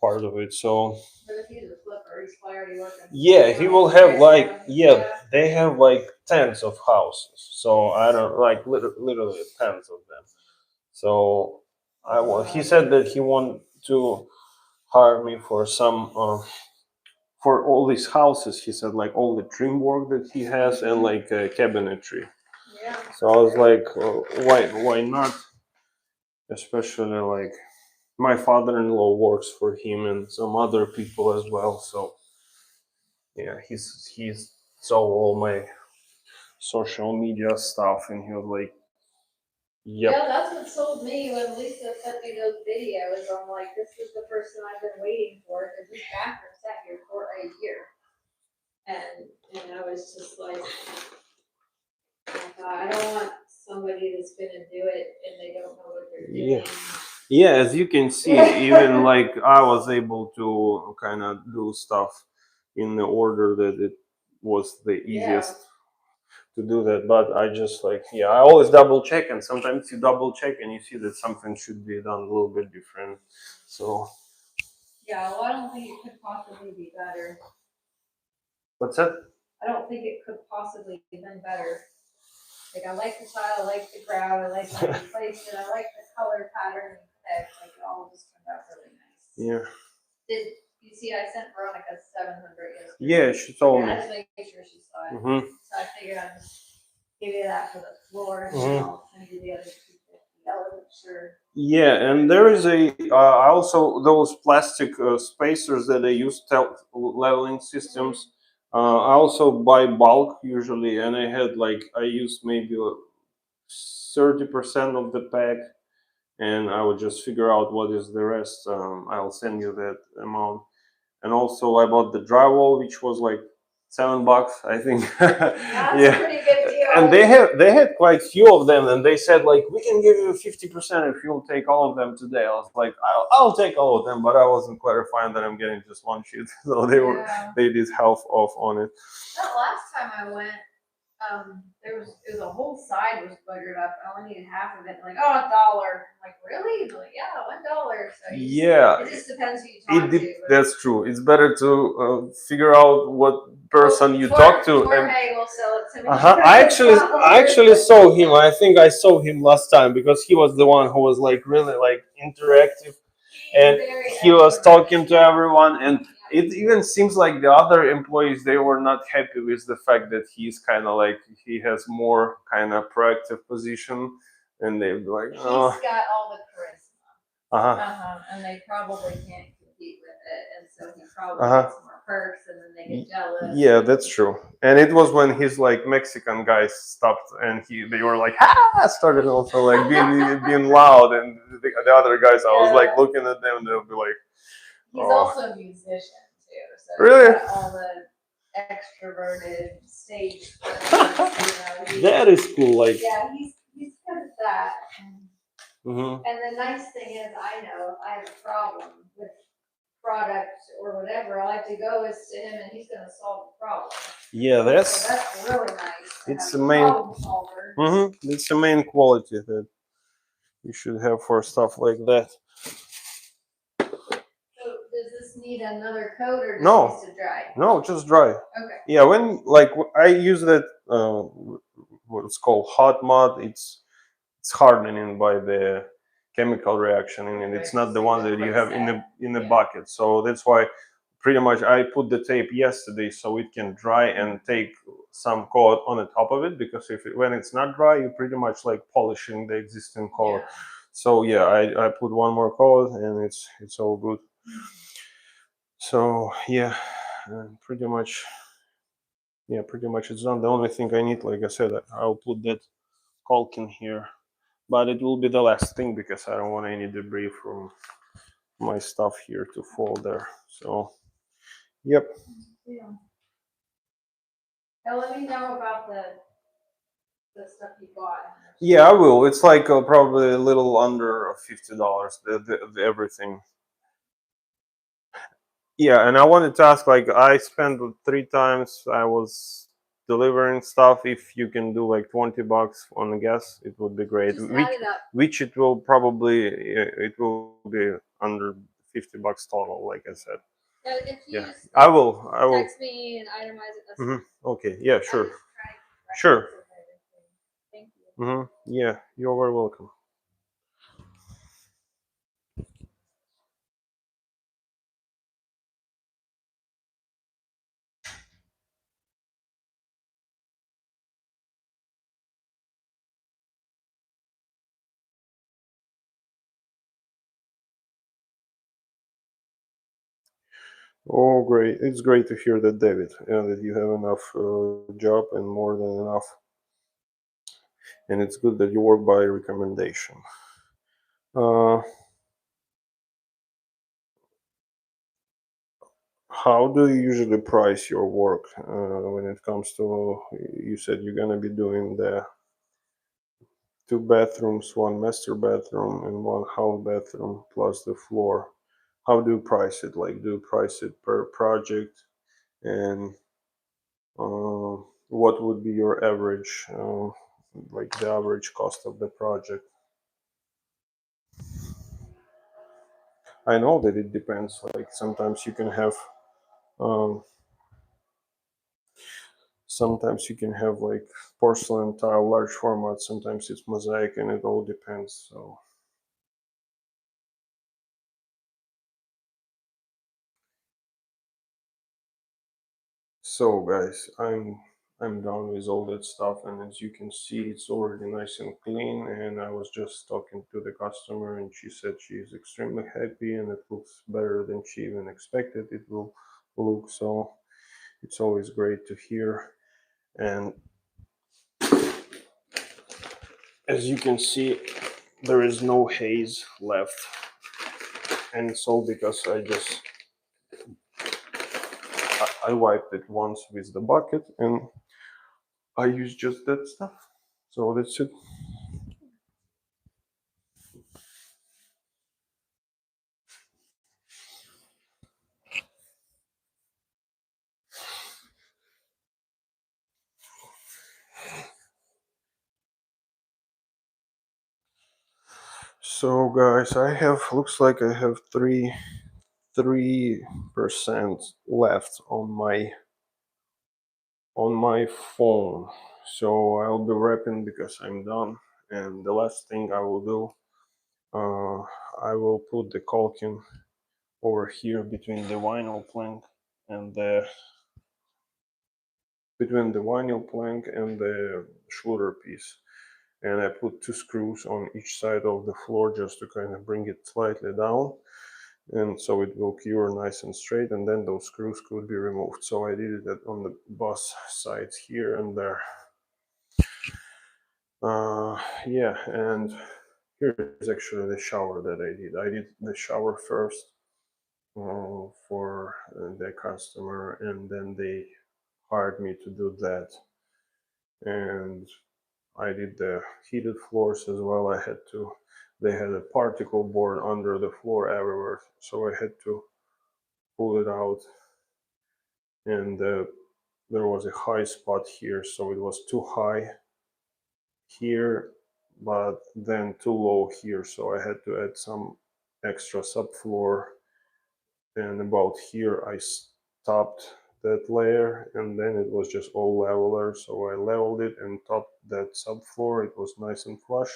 of it. So But if he's a flipper, he's already working. yeah, he will have like they have like tens of houses. So I don't like literally tens of them. So he said that he wanted to hire me for some for all these houses. He said like all the trim work that he has and like cabinetry. Yeah. So I was like, why not? Especially like my father-in-law works for him and some other people as well. So yeah, he's saw all my social media stuff and he was like, yep. Yeah, that's what sold me when Lisa sent me those videos. I'm like, this is the person I've been waiting for because this bathroom sat here for a year. And I was just like, I don't want somebody that's gonna do it and they don't know what they're doing. Yeah, as you can see, even like I was able to kind of do stuff in the order that it was the Yeah. easiest to do that. But I just like, yeah, I always double check, and sometimes you double check and you see that something should be done a little bit different. So Yeah, well, I don't think it could possibly be better. what's that? I don't think it could possibly have been better. Like, I like the tile, I like the grout, I like how you placed it, I like the color pattern, and like it all just turned out really nice. Yeah. Did you see? I sent Veronica 700 yesterday. Yeah, she told me. I just make sure she saw it. Mm-hmm. So I figured I'd just give you that for the floor, and Mhm. then I'll send you the other 250. I wasn't sure. Yeah, and there is a also those plastic spacers that they use leveling systems. I also buy bulk usually, and I had like I used maybe 30% of the pack, and I would just figure out what is the rest. I'll send you that amount. And also I bought the drywall, which was like $7, I think. That's Yeah, a pretty good deal. and they had quite few of them, and they said like we can give you 50% if you'll take all of them today. I was like, I'll take all of them, but I wasn't clarifying that I'm getting just one sheet, so they did half off on it. That last time I went, it was a whole side was buggered up. I only needed half of it. Like, oh, $1. I'm like, really? They're like, yeah, $1. So Yeah, it just depends who you talk to. that's true. It's better to figure out what person you talk to. Jorge will sell it to me. I actually saw him. I think I saw him last time because he was the one who was like really like interactive, and he was talking to everyone. And it even seems like the other employees, they were not happy with the fact that he's kind of like he has more kind of proactive position, and they'd be like, oh, He's got all the charisma. And they probably can't compete with it, and so he probably gets more perks, and then they get jealous. Yeah, that's true. And it was when his like Mexican guys stopped, and they were like, ah, started also like being loud, and the other guys, I was like looking at them, and they'll be like, he's also a musician too, so really? he's got all the extroverted stage. That is cool. Like, yeah, he's good at that. Mm-hmm. And the nice thing is, I know if I have a problem with product or whatever, all I have to go is to him, and he's going to solve the problem. Yeah, that's really nice. It's the main. It's the main quality that you should have for stuff like that. So does this need another coat or just to dry? No, just dry. Okay. Yeah, when like I use that what's called hot mud, it's hardening by the chemical reaction in it. It's not the one that you have in the bucket. So that's why pretty much I put the tape yesterday so it can dry and take some coat on the top of it, because when it's not dry, you're pretty much like polishing the existing color. Yeah. So yeah, I put one more coat and it's all good. So yeah, pretty much it's done. The only thing I need, like I said, I'll put that caulk in here, but it will be the last thing because I don't want any debris from my stuff here to fall there. So yep. Yeah. Now let me know about the stuff you bought. Yeah, I will. It's like probably a little under $50. The everything. Yeah, and I wanted to ask, like, I spent 3 times I was delivering stuff. If you can do like $20 on the gas, it would be great. Just add it up. Which it will probably it will be under $50 total, like I said. Yeah, if you just I will text me and itemize it. That's fine. Okay. Yeah. Sure. Sure. Thank you. Yeah, you're very welcome. Oh, great! It's great to hear that, David, that you have enough job and more than enough, and it's good that you work by recommendation. Uh, how do you usually price your work when it comes to? You said you're gonna be doing the 2 bathrooms, one master bathroom, and one half bathroom plus the floor. How do you price it? Like, do you price it per project? And What would be your average, like the average cost of the project? I know that it depends. Like um, sometimes you can have like porcelain tile, large format. Sometimes it's mosaic, and it all depends. So guys, I'm done with all that stuff, and as you can see, it's already nice and clean. And I was just talking to the customer, and she said she is extremely happy, and it looks better than she even expected it will look. So it's always great to hear. And as you can see, there is no haze left, and it's all because I wiped it once with the bucket, and I used just that stuff. So that's it. So guys, I have looks like I have 3% left on my phone. So I'll be wrapping because I'm done. And the last thing I will do, uh, I will put the caulking over here between the vinyl plank and the shoulder piece. And I put two screws on each side of the floor just to kind of bring it slightly down, and so it will cure nice and straight, and then those screws could be removed. So I did it on the boss sides here and there. Yeah, and here is actually the shower that I did the shower first for the customer, and then they hired me to do that. And I did the heated floors as well. They had a particle board under the floor everywhere, so I had to pull it out. And there was a high spot here, so it was too high here, but then too low here, so I had to add some extra subfloor. And about here I stopped that layer, and then it was just all leveler, so I leveled it and topped that subfloor. It was nice and flush,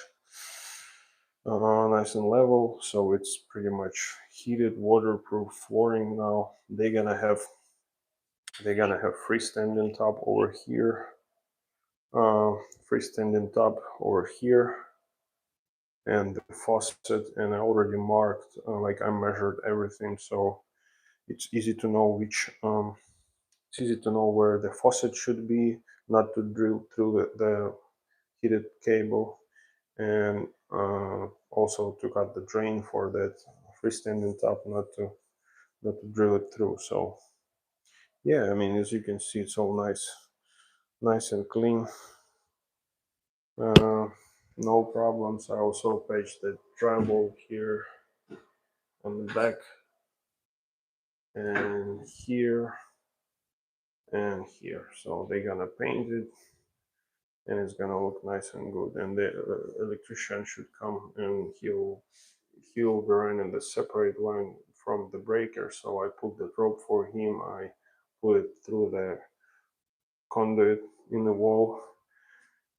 nice and level, so it's pretty much heated waterproof flooring now. They're gonna have freestanding top over here, uh, freestanding top over here, and the faucet. And I already marked, like I measured everything, so it's easy to know it's easy to know where the faucet should be, not to drill through the heated cable, and also to cut the drain for that freestanding top, not to drill it through. So yeah, I mean, as you can see, it's all nice and clean. Uh, no problems. I also patched the drywall here on the back, and here and here. So they're gonna paint it, and it's gonna look nice and good. And the electrician should come, and he'll be running the separate line from the breaker. So I put the rope for him. I put it through the conduit in the wall,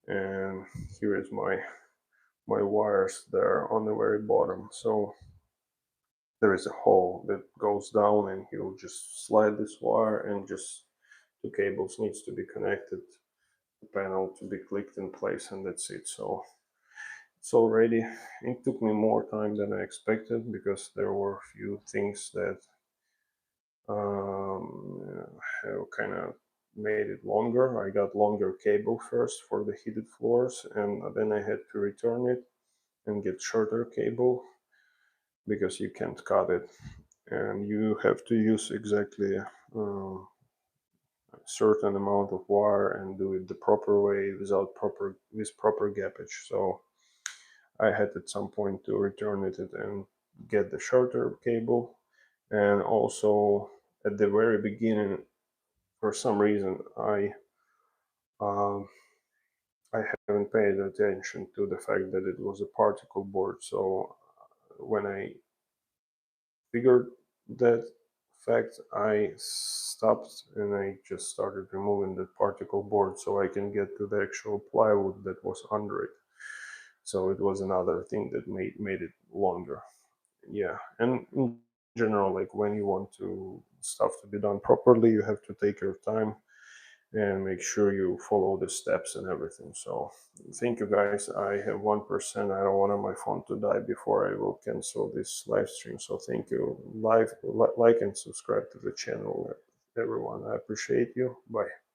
and here is my wires there on the very bottom. So there is a hole that goes down, and he'll just slide this wire, and just two cables needs to be connected, the panel to be clicked in place, and that's it. So it's already, it took me more time than I expected because there were a few things that have kind of made it longer. I got longer cable first for the heated floors, and then I had to return it and get shorter cable because you can't cut it, and you have to use exactly a certain amount of wire and do it the proper way with proper gappage. So I had at some point to return it and get the shorter cable. And also at the very beginning, for some reason um, I haven't paid attention to the fact that it was a particle board. So when I figured that fact, I stopped and I just started removing the particle board so I can get to the actual plywood that was under it. So it was another thing that made it longer. Yeah, and in general, like when you want to stuff to be done properly, you have to take your time and make sure you follow the steps and everything. So thank you guys. I have 1%. I don't want my phone to die before I will cancel this live stream. So thank you. Like and subscribe to the channel, everyone. I appreciate you. Bye.